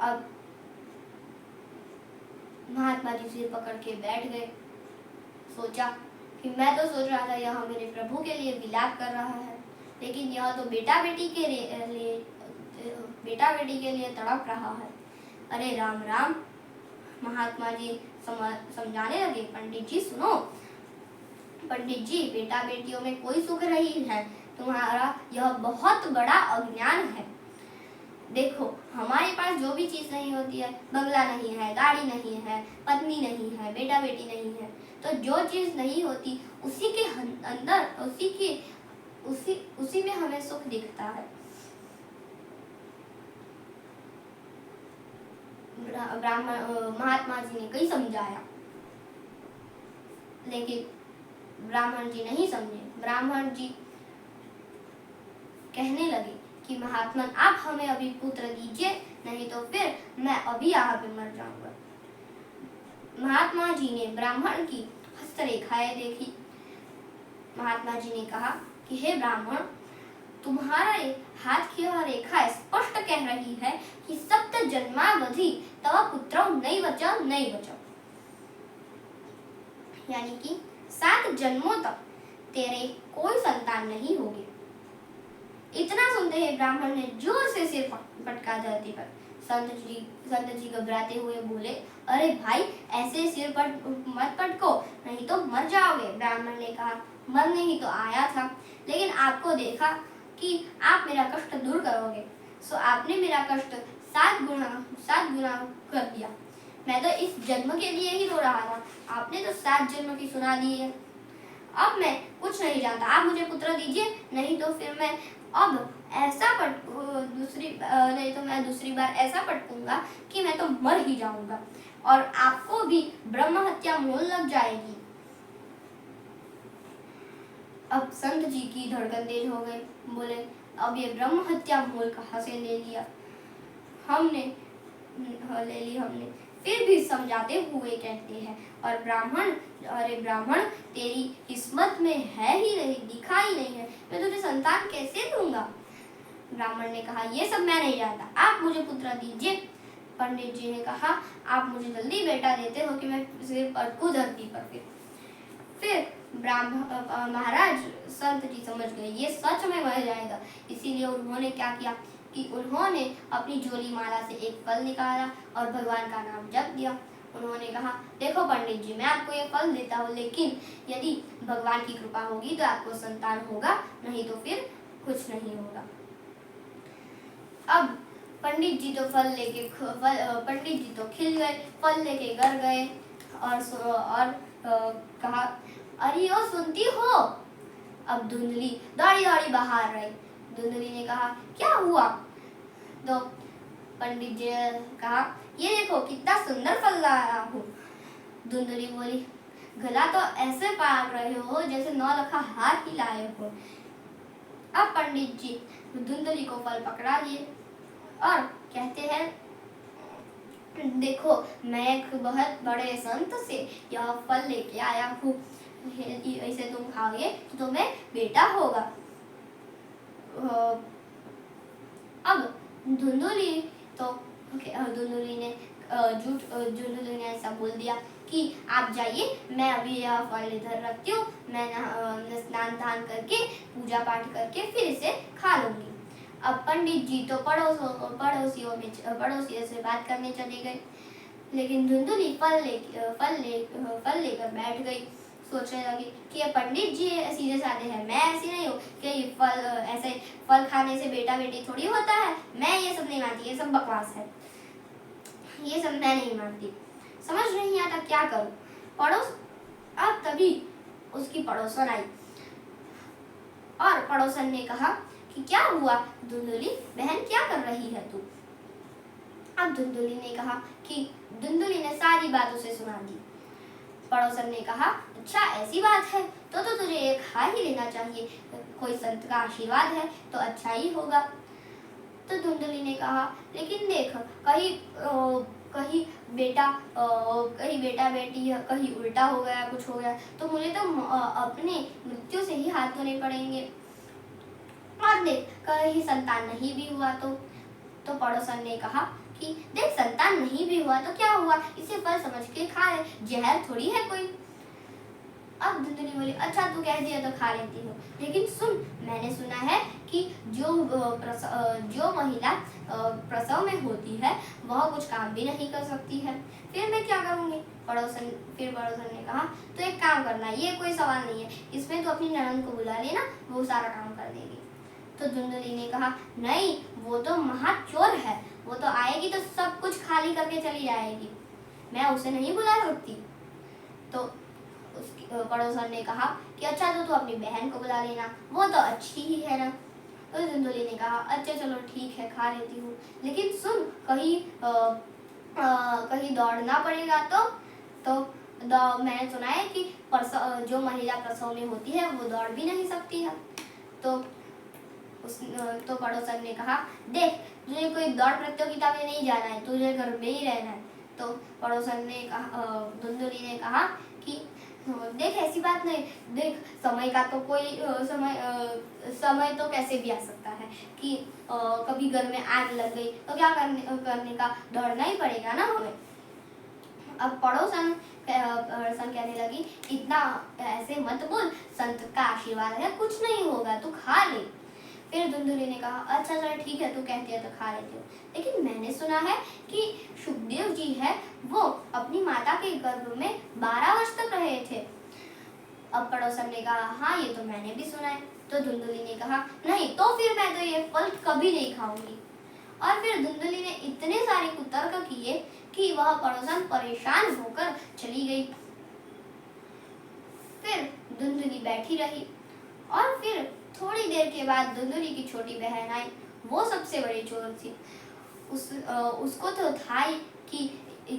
अब महात्मा जी सिर पकड़ के बैठ गए। सोचा कि मैं तो सोच रहा था यह मेरे प्रभु के लिए विलाप कर रहा है, लेकिन यह तो बेटा बेटी के लिए तड़प रहा है। अरे राम राम। महात्मा जी समझाने लगे, पंडित जी सुनो, पंडित जी, बेटा बेटियों में कोई सुख नहीं है, तुम्हारा यह बहुत बड़ा अज्ञान है। देखो, हमारे पास जो भी चीज नहीं होती है, बंगला नहीं है, गाड़ी नहीं है, पत्नी नहीं है, बेटा बेटी नहीं है, तो जो चीज नहीं होती उसी के अंदर उसी में हमें सुख दिखता है। महात्मा जी ने कई समझाया, लेकिन ब्राह्मण जी नहीं समझे। ब्राह्मण जी कहने लगे कि महात्मन, आप हमें अभी पुत्र दीजिए, नहीं तो फिर मैं अभी यहाँ पे मर जाऊंगा। महात्मा जी ने ब्राह्मण की हस्तरेखाएं देखी। महात्मा जी ने कहा कि हे ब्राह्मण, तुम्हारा हाथ की यह रेखा स्पष्ट कह रही है कि सप्त जन्मावधि तव पुत्रौ नैव च। यानी कि 7 जन्मों तक तेरे कोई संतान नहीं होगी। इतना सुनते ही ब्राह्मण ने जोर से सिर पटका धरती पर। संत जी घबराते हुए बोले, अरे भाई, ऐसे सिर मत पटको, नहीं तो मर जाओगे। ब्राह्मण ने कहा, मरने ही तो आया था, लेकिन आपको देखा कि आप मेरा कष्ट दूर करोगे, सो आपने मेरा कष्ट 7 गुना कर दिया। मैं तो इस जन्म के लिए ही रो रहा था, आपने तो 7 जन्म की सुना दी है। अब मैं कुछ नहीं जानता, आप मुझे पुत्र दीजिए, नहीं तो फिर मैं दूसरी बार ऐसा पटकूंगा कि मैं तो मर ही जाऊंगा और आपको भी ब्रह्म हत्या मोल लग जाएगी। अब संत जी की धड़कन तेज हो गई। बोले, अब ये ब्रह्म हत्या मोल कहाँ से ले लिया हमने। फिर भी समझाते हुए कहते हैं, और ब्राह्मण, अरे ब्राह्मण, तेरी किस्मत में है ही नहीं, दिखा ही नहीं है, मैं तुझे संतान कैसे दूंगा। ब्राह्मण ने कहा, ये सब मैं नहीं जानता, आप मुझे पुत्र दीजिए। पंडित जी ने कहा, आप मुझे जल्दी बेटा देते हो कि मैं सिर पटकूं धरती पर। फिर महाराज संत जी समझ गए ये सच में मर जाएगा, इसीलिए उन्होंने क्या किया कि उन्होंने अपनी झोली माला से एक फल निकाला और भगवान का नाम जप दिया। उन्होंने कहा, देखो पंडित जी, मैं आपको ये फल देता हूँ, लेकिन यदि भगवान की कृपा होगी तो आपको संतान होगा, नहीं तो फिर कुछ नहीं होगा। अब पंडित जी तो पंडित जी तो खिल गए, फल लेके घर गए और कहा, अरे ओ सुनती हो? अब धुंधली दौड़ी दौड़ी बाहर आई। धुंधली ने कहा, क्या हुआ? तो पंडित जी ने कहा, ये देखो कितना सुंदर फल लाया हूँ। धुंधली बोली, गला तो ऐसे पार रहे हो जैसे 9 लखा हार ही लाए हो। अब पंडित जी धुंधली को फल पकड़ा लिए और कहते हैं, देखो मैं एक बहुत बड़े संत से यह फल लेके आया हूँ, इसे तुम खाओगे तो तुम्हें बेटा होगा। अब धुंधली ने ऐसा बोल दिया कि आप जाइए, मैं अभी यह फल इधर रखती हूँ, मैं स्नान दान करके पूजा पाठ करके फिर इसे खा लूंगी। अब पंडित जी तो पड़ोसियों से बात करने चले गए, लेकिन धुंधली फल लेकर बैठ गई। सोचने लगी कि ये पंडित जी सीधे साधे हैं, मैं ऐसी नहीं हूँ कि ये ऐसे फल खाने से बेटा बेटी थोड़ी होता है। मैं ये सब नहीं मानती, ये सब बकवास है, ये सब मैं नहीं मानती। समझ नहीं आता क्या करूँ। अब तभी उसकी पड़ोसन आई और पड़ोसन ने कहा कि क्या हुआ धुंधली बहन, क्या कर रही है तू? अब धुंधली ने कहा कि धुंधली ने सारी बात उसे सुना दी। पड़ोसन ने कहा, अच्छा ऐसी बात है तो तुझे ये खा ही लेना चाहिए, कोई संत का आशीर्वाद है तो अच्छा ही होगा। तो धुंधली ने कहा, लेकिन देख, कहीं बेटा बेटी कहीं उल्टा हो गया, कुछ हो गया तो मुझे तो अपने मृत्यु से ही हाथ धोने पड़ेंगे। और देख, कहीं संतान नहीं भी हुआ तो पड़ोसन ने कहा कि देख, संतान नहीं भी हुआ तो क्या हुआ, इसे फल समझ के खा ले, जहर थोड़ी है कोई। अब धुंधली बोली, अच्छा तू कह दिया तो खा लेती हूँ, लेकिन सुन, मैंने सुना है कि जो महिला प्रसव में होती है वह कुछ काम भी नहीं कर सकती है, फिर मैं क्या करूँगी? पड़ोसन ने कहा, तो एक काम करना, ये कोई सवाल नहीं है, इसमें तो अपनी ननद को बुला लेना, वो सारा काम कर देगी। तो धुंधली ने कहा, नहीं, वो तो महाचोर है, वो तो आएगी तो सब कुछ खाली करके चली जाएगी, मैं उसे नहीं बुला सकती। तो उसकी पड़ोसन ने कहा कि अच्छा तो तू अपनी बहन को बुला लेना, वो तो अच्छी ही है ना। तो धुंधली ने कहा, अच्छा चलो ठीक है, खा लेती हूँ, लेकिन सुन, कहीं दौड़ना पड़ेगा तो मैंने सुना है कि जो महिला प्रसव में होती है वो दौड़ भी नहीं सकती है। तो पड़ोसन ने कहा, देख, तुझे कोई दौड़ प्रतियोगिता में नहीं जाना है, तुझे घर में ही रहना है। तो पड़ोसन ने कहा, धुंधली ने कहा कि देख, ऐसी बात नहीं, देख, समय का तो कोई समय तो कैसे भी आ सकता है कि कभी घर में आग लग गई तो क्या करने का, दौड़ना ही पड़ेगा ना हमें। अब पड़ोसन कहने लगी, इतना ऐसे मत बोल, संत का आशीर्वाद है, कुछ नहीं होगा, तू खा ले। फिर धुंधली ने कहा, अच्छा चल ठीक है, तू कहती है तो खा लेती हूँ, लेकिन मैंने सुना है कि सुखदेव जी है वो अपनी माता के गर्भ में 12 वर्ष तक रहे थे। अब पड़ोसन ने कहा, हाँ ये तो मैंने भी सुना है। तो धुंधली ने कहा, नहीं तो फिर मैं तो ये फल कभी नहीं खाऊंगी। और फिर धुंधली ने इतने सारे कुतर्क किए कि वह पड़ोसन परेशान होकर चली गई। फिर धुंधली बैठी रही और फिर थोड़ी देर के बाद धुंधली की छोटी बहन आई, वो सबसे बड़ी चोर थी। उसको तो था ही कि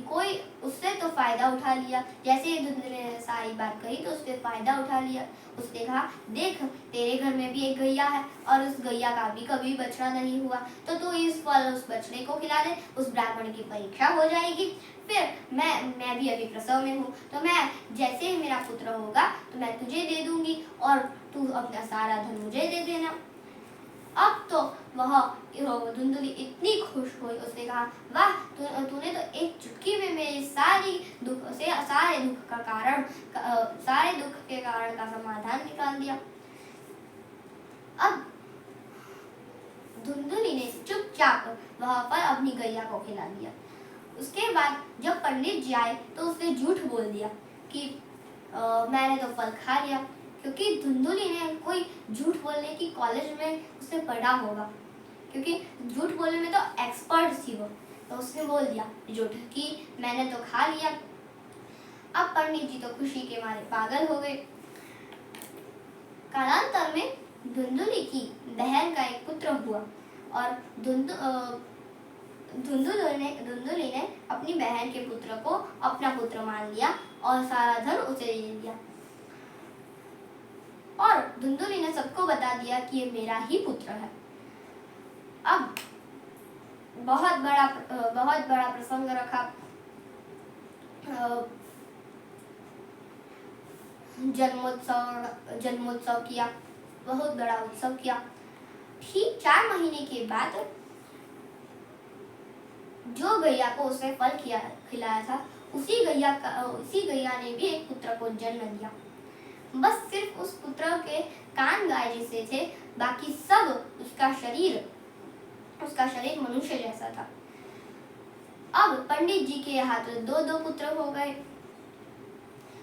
कोई उससे तो फायदा उठा लिया, जैसे ही धुंधली ने सारी बात कही तो उससे फायदा उठा लिया। उसने कहा, देख, तेरे घर में भी एक गैया है और उस गैया का भी कभी बछड़ा नहीं हुआ, तो तू इस फल उस बछड़े को खिला दे, उस ब्राह्मण की परीक्षा हो जाएगी, फिर मैं भी अभी प्रसव में हूँ, तो मैं जैसे ही मेरा पुत्र होगा तो मैं तुझे दे दूंगी और तू अपना सारा धन मुझे दे देना। अब तो वह धुंधली इतनी खुश हुई, उसने कहा, वाह, तूने तो एक चुटकी में मेरे सारे दुख का कारण सारे दुख के कारण का समाधान निकाल दिया। अब धुंधुली ने चुपचाप वहां पर अपनी गैया को खिला दिया। उसके बाद जब पंडित जी आए तो उसने झूठ बोल दिया कि मैंने तो फल खा लिया, क्योंकि धुंधुली ने कोई झूठ बोलने की कॉलेज में उसने पढ़ा होगा, क्योंकि झूठ बोलने में तो एक्सपर्ट थी वो। तो उसने बोल दिया झूठ कि मैंने तो खा लिया। अब पंडित जी तो खुशी के मारे पागल हो गए। कालांतर में धुंधुली की बहन का एक पुत्र हुआ और धुंधुली ने अपनी बहन के पुत्र को अपना पुत्र मान लिया और सारा धन उसे दे दिया। और धुंधुली ने सबको बता दिया कि ये मेरा ही पुत्र है। अब बहुत बड़ा प्रसंग रखा। जन्मोत्सव किया, बहुत बड़ा उत्सव किया। ठीक 4 महीने के बाद जो गैया को उसने फल खिलाया था, उसी गैया ने भी एक पुत्र को जन्म दिया। बस सिर्फ उस पुत्र के कान गाय जैसे थे, बाकी सब उसका शरीर मनुष्य जैसा था। अब पंडित जी के यहाँ तो 2-2 पुत्र हो गए।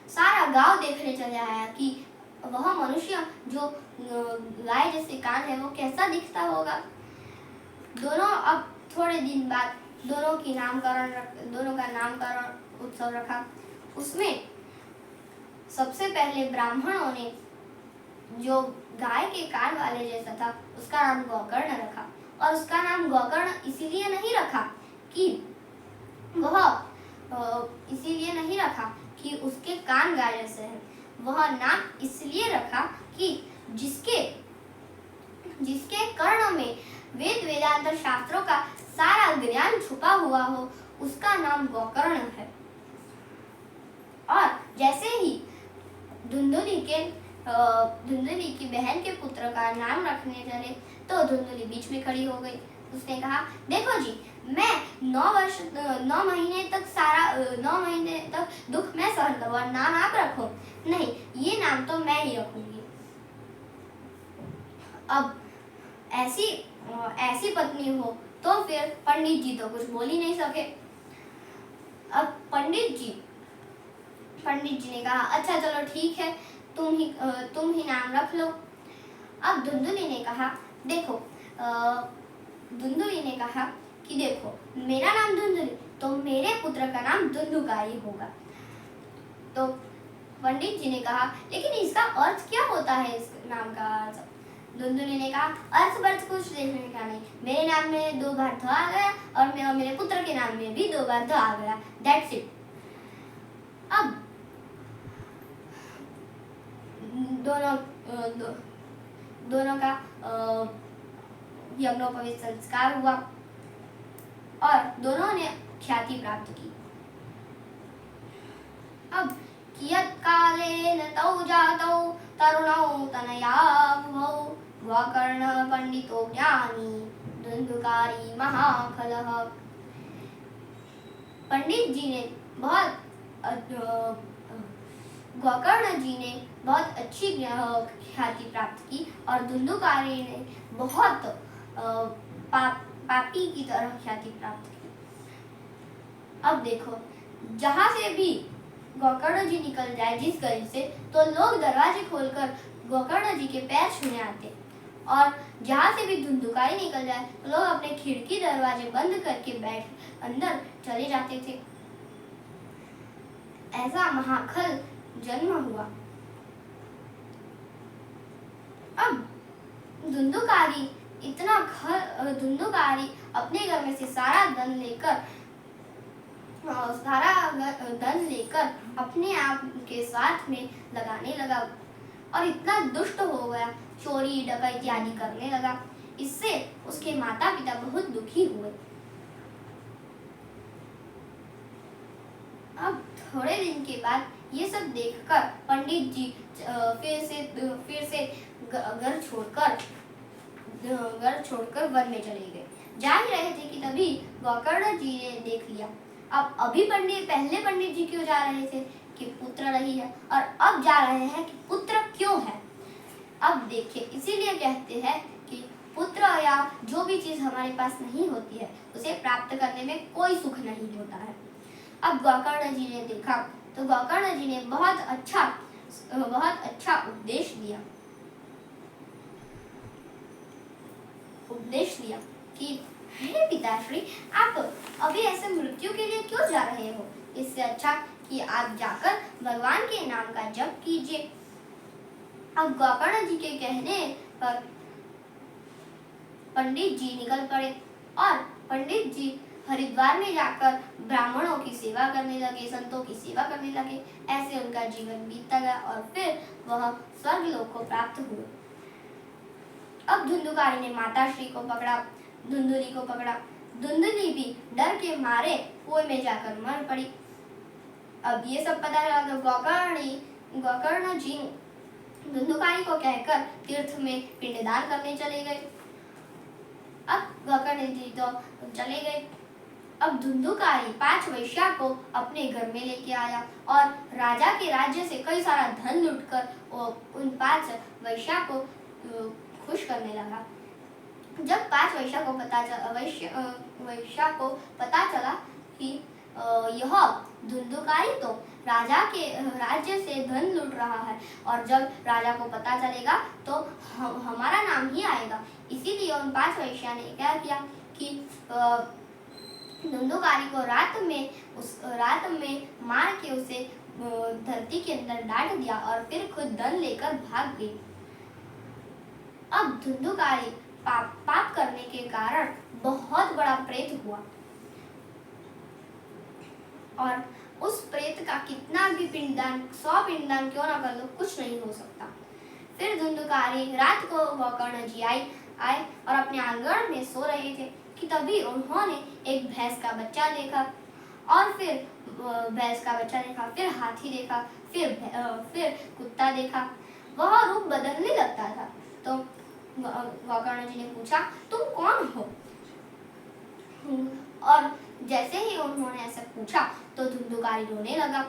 सारा गांव देखने चले आया कि वह मनुष्य जो गाय जैसे कान है वो कैसा दिखता होगा। दोनों अब थोड़े दिन बाद दोनों का नामकरण उत्सव रखा। उसमें सबसे पहले ब्राह्मणों ने जो गाय के कान वाले जैसा था उसका नाम गोकर्ण रखा। और उसका नाम गोकर्ण इसीलिए नहीं रखा कि उसके कान गाय जैसे हैं। वह नाम इसलिए रखा कि जिसके कर्ण में वेदांत शास्त्रों का सारा ज्ञान छुपा हुआ हो, उसका नाम गोकर्ण है। और जैसे ही धुंधुली की बहन के पुत्र का नाम रखने चले तो धुंधुली बीच में खड़ी हो गई। उसने कहा, देखो जी, मैं 9 महीने तक दुख मैं सहन करूँ और नाम आप रखो। नहीं, ये नाम तो मैं ही रखूंगी। अब ऐसी पत्नी हो तो फिर पंडित जी तो कुछ बोल ही नहीं सके। अब पंडित जी ने कहा, अच्छा चलो ठीक है, तुम ही नाम रख लो। अब धुंधुली ने कहा कि देखो, मेरा नाम धुंधुली तो मेरे पुत्र का नाम धुंधुकारी होगा। तो पंडित जी ने कहा, लेकिन इसका अर्थ क्या होता है, इस नाम का अर्थ? धुंधुली ने कहा, अर्थ कुछ देखने का नहीं, मेरे नाम में 2 बार ध आ गया और मेरे पुत्र के नाम में भी 2 बार ध आ गया, दैट्स इट। अब दोनों का यज्ञोपवीत संस्कार हुआ और दोनों ने ख्याति प्राप्त की। अब कियत् कालेन तौ जातौ तरुणौ तनया बुभौ गोकर्ण पंडितो ज्ञानी धुंधुकारी महाखलः। पंडित जी ने गोकर्ण जी ने बहुत अच्छी ख्याति प्राप्त की और धुंधुकारी ने बहुत पापी की तरह ख्याति प्राप्त की। अब देखो, जहां से भी गोकर्ण जी निकल जाए जिस गली से, तो लोग दरवाजे खोलकर गोकर्ण जी के पैर छूने आते, और जहां से भी धुंधुकारी निकल जाए तो लोग अपने खिड़की दरवाजे बंद करके बैठ अंदर चले जाते थे। ऐसा महाखल जन्म हुआ। अब धुंधुकारी अपने घर में से सारा धन लेकर अपने आप के साथ में लगाने लगा और इतना दुष्ट हो गया, चोरी डकैती आदि करने लगा। इससे उसके माता पिता बहुत दुखी हुए। अब थोड़े दिन के बाद ये सब देखकर पंडित जी फिर से घर छोड़कर वन में चले गए। जा ही रहे थे कि तभी गोकर्ण जी ने देख लिया। अब अभी पहले पंडित जी क्यों जा रहे थे कि पुत्र नहीं है, और अब जा रहे हैं कि पुत्र क्यों है। अब देखिए, इसीलिए कहते हैं कि पुत्र या जो भी चीज हमारे पास नहीं होती है उसे प्राप्त करने में कोई सुख नहीं होता है। अब गोकर्ण जी ने देखा तो गोकर्ण जी ने बहुत अच्छा उपदेश दिया कि हे पिताश्री, आप अभी ऐसे मृत्यु के लिए क्यों जा रहे हो? इससे अच्छा कि आप जाकर भगवान के नाम का जप कीजिए। अब गोकर्ण जी के कहने पर पंडित जी निकल पड़े और पंडित जी हरिद्वार में जाकर ब्राह्मणों की सेवा करने लगे, संतों की सेवा करने लगे। ऐसे उनका जीवन बीतता गया और फिर वह स्वर्ग लोक को प्राप्त हुए। अब धुंधुकारी ने माताश्री को पकड़ा, धुंधुली को पकड़ा। धुंधुली भी डर के मारे कुएं में जाकर मर पड़ी। अब ये सब पता चला तो गोकर्ण जी धुंधुकारी को कहकर तीर्थ में पिंडदान करने चले गए। अब गोकर्ण जी तो चले गए। अब धुंधुकारी 5 वैश्या को अपने घर में लेके आया और राजा के राज्य से कई सारा धन लूटकर वो उन 5 वैश्या को खुश करने लगा। जब 5 वैश्या को पता चला कि यह धुंधुकारी तो राजा के राज्य से धन लूट रहा है और जब राजा को पता चलेगा तो हमारा नाम ही आएगा, इसीलिए उन 5 वैश्या ने क्या किया कि धुंधुकारी को रात में मार के उसे धरती के अंदर डाल दिया और फिर खुद धन लेकर भाग गई। अब धुंधुकारी पाप करने के कारण बहुत बड़ा प्रेत हुआ और उस प्रेत का कितना भी पिंडदान 100 पिंडदान क्यों ना कर लो, कुछ नहीं हो सकता। फिर धुंधुकारी रात को गोकर्ण जी आए और अपने आंगन में सो रहे थे कि तभी उन्होंने एक भैंस का बच्चा देखा और फिर फिर हाथी देखा, फिर कुत्ता देखा। वह रूप बदलने लगता था। तो गोकर्ण जी ने पूछा, तुम कौन हो? और जैसे ही उन्होंने ऐसा पूछा तो धुंधुकारी रोने लगा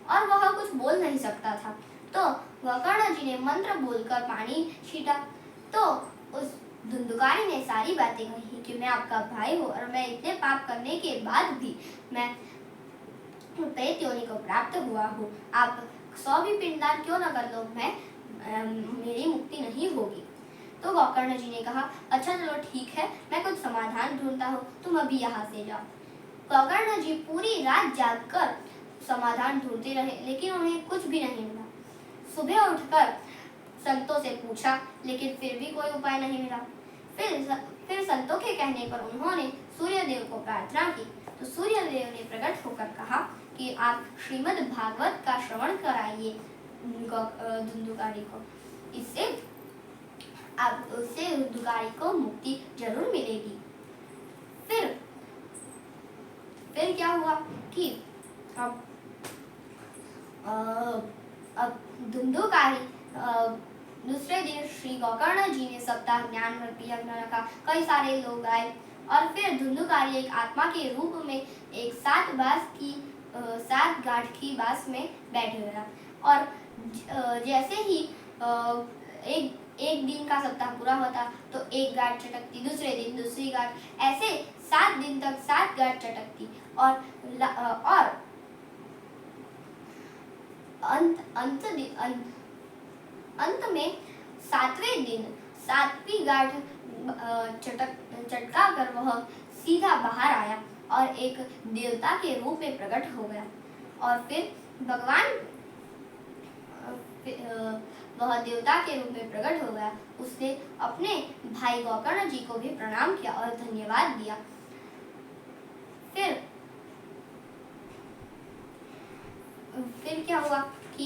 और वह कुछ बोल नहीं सकता था। तो गोकर्ण जी ने मंत्र बोलकर पानी छीटा तो उस धुंधुकारी ने सारी बातें कही कि मैं आपका भाई हूँ और मैं इतने पाप करने के बाद भी मैं प्रेत योनि को प्राप्त हुआ हूँ। आप 100 भी पिंडदान क्यों न कर लो, मेरी मुक्ति नहीं होगी। तो गोकर्ण जी ने कहा, अच्छा चलो ठीक है, मैं कुछ समाधान ढूंढता हूँ, तुम अभी यहाँ से जाओ। गोकर्ण जी पूरी रात जागकर समाधान ढूंढते रहे लेकिन उन्हें कुछ भी नहीं मिला। सुबह उठकर संतों से पूछा लेकिन फिर भी कोई उपाय नहीं मिला। फिर संतों के कहने पर उन्होंने सूर्यदेव को प्रार्थना की तो सूर्यदेव ने प्रकट होकर कहा कि आप श्रीमद् भागवत का श्रवण कराइए धुंधुकारी को, इससे धुंधुकारी को मुक्ति जरूर मिलेगी। फिर क्या हुआ कि अब धुंधुकारी दूसरे दिन श्री गोकर्ण जी ने सप्ताह ज्ञान यज्ञ रखा। कई सारे लोग आए और फिर धुंधुकारी एक आत्मा के रूप में एक 7 गांठ की बांस में बैठे हुए और जैसे ही एक दिन का सप्ताह पूरा होता तो एक गांठ चटकती, दूसरे दिन दूसरी गांठ, ऐसे 7 दिन तक 7 गांठ चटकती और अंत में 7वें दिन 7वीं गांठ चटका कर वह सीधा बाहर आया और एक देवता के रूप में प्रकट हो गया और फिर वह देवता के रूप में प्रकट हो गया। उसने अपने भाई गोकर्ण जी को भी प्रणाम किया और धन्यवाद दिया। फिर क्या हुआ कि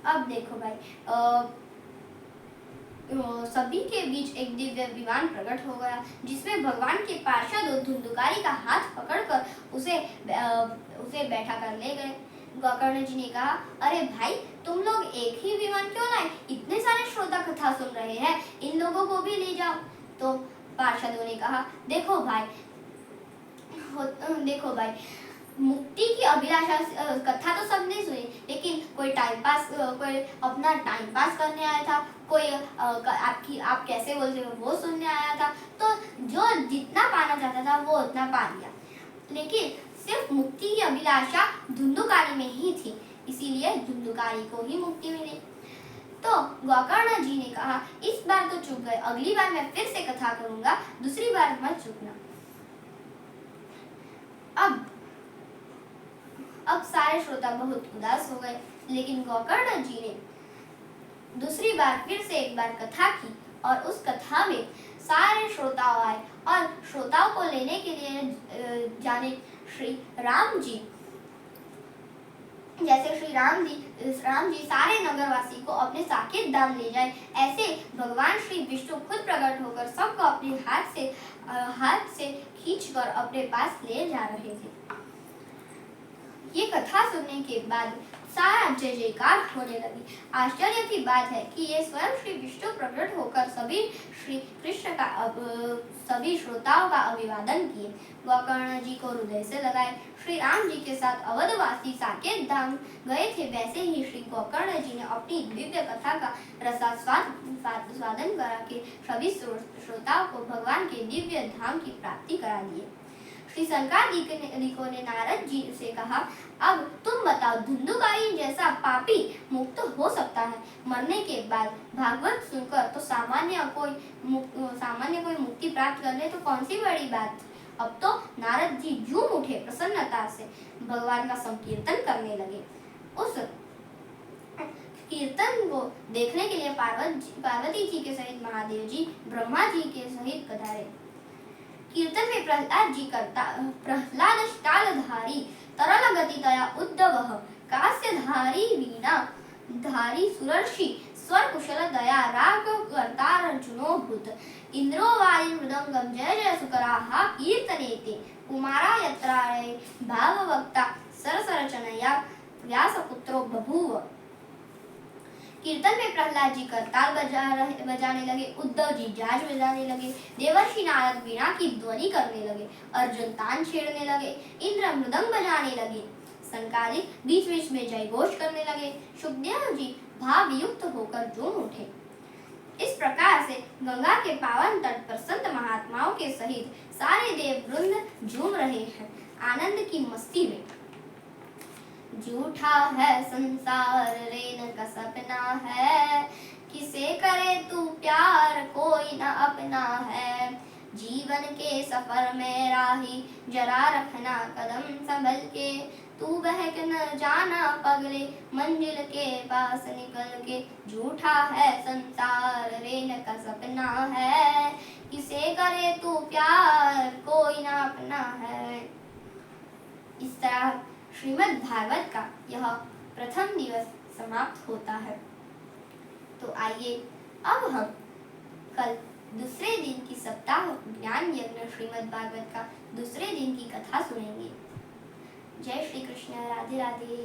अब देखो भाई, सभी के बीच एक दिव्य विमान प्रकट हो गया जिसमें भगवान के पार्षद धुंधुकारी का हाथ पकड़कर उसे बैठा कर ले गए। गोकर्ण जी ने कहा, अरे भाई, तुम लोग एक ही विमान क्यों लाए? इतने सारे श्रोता को भी ले जाओ। तो पार्षदों ने कहा, देखो भाई, मुक्ति की अभिलाषा कथा तो सबने सुनी, लेकिन कोई अपना टाइम पास करने आया था, कोई आप कैसे बोलते हो वो सुनने आया था। तो जो जितना पाना चाहता था वो उतना पा लिया, लेकिन सिर्फ मुक्ति की अभिलाषा धुंधुकारी में ही थी, इसीलिए धुंधुकारी को ही मुक्ति मिली। तो गोकर्ण जी ने कहा, इस बार तो चूक गए, अगली बार मैं फिर से कथा करूंगा, दूसरी बार मत चूकना। अब सारे श्रोता बहुत उदास हो गए, लेकिन गोकर्ण जी ने दूसरी बार फिर से एक बार कथा की और उस कथा में सारे श्रोताओं आए और श्रोताओं को लेने के लिए जाने श्री राम जी, जैसे श्री राम जी सारे नगरवासी को अपने साकेत धाम ले जाए, ऐसे भगवान श्री विष्णु खुद प्रकट होकर सबको अपने हाथ से खींचकर अपने पास ले जा रहे थे। ये कथा सुनने के बाद सारा जय जयकार होने लगी। आश्चर्य की बात है कि ये स्वयं श्री विष्णु प्रकट होकर सभी श्री कृष्ण का सभी श्रोताओं का अभिवादन किए, गोकर्ण जी को हृदय से लगाए। श्री राम जी के साथ अवधवासी साकेत धाम गए थे, वैसे ही श्री गोकर्ण जी ने अपनी दिव्य कथा का रसास्वादन करा के सभी श्रोताओं को भगवान के दिव्य धाम की प्राप्ति करा दिए। श्री शंकरादिकों ने नारद जी से कहा, अब तुम बताओ, धुंधुकारी जैसा पापी मुक्त हो सकता है? मरने के बाद भागवत सुनकर तो सामान्य कोई मुक्ति प्राप्त कर ले तो कौन सी बड़ी बात। अब तो नारद जी झूम उठे, प्रसन्नता से भगवान का संकीर्तन करने लगे। उस कीर्तन को देखने के लिए पार्वती जी के सहित महादेव जी ब्रह्मा जी के सहित पधारे। कीर्तन में प्रहलाद तालधारी तरल गतितया उद्धवः कास्यधारी वीणा धारी सुरर्षि स्वर कुशल दया राग कर्तारजुनो भूत इंद्रो वायु मृदंगम जय जय सुकराः कीर्तनेते कुमारा यत्राय भागवक्ता सरसरचनया व्यासपुत्रो बभूव। कीर्तन में प्रहलाद जी करताल बजाने लगे, उद्धव जी जाज बजाने लगे, देवर्षि नारद वीणा की ध्वनि करने लगे, अर्जुन तान छेड़ने लगे, इंद्र मृदंग बजाने लगे, संकालिक बीच बीच में जय घोष करने लगे, सुखदेव जी भाव युक्त होकर झूम उठे। इस प्रकार से गंगा के पावन तट पर संत महात्माओं के सहित सारे देव वृंद झूम रहे हैं, आनंद की मस्ती में। झूठा है संसार रेन का सपना है, किसे करे तू प्यार कोई न अपना है। जीवन के सफर में राही जरा रखना कदम संभल के, तू बहक न जाना पगले मंजिल के पास निकल के। झूठा है संसार रेन का सपना है, किसे करे तू प्यार कोई न अपना है। इस तरह श्रीमद् भागवत का यह प्रथम दिवस समाप्त होता है। तो आइए अब हम कल दूसरे दिन की सप्ताह ज्ञान यज्ञ श्रीमद् भागवत का दूसरे दिन की कथा सुनेंगे। जय श्री कृष्ण, राधे राधे।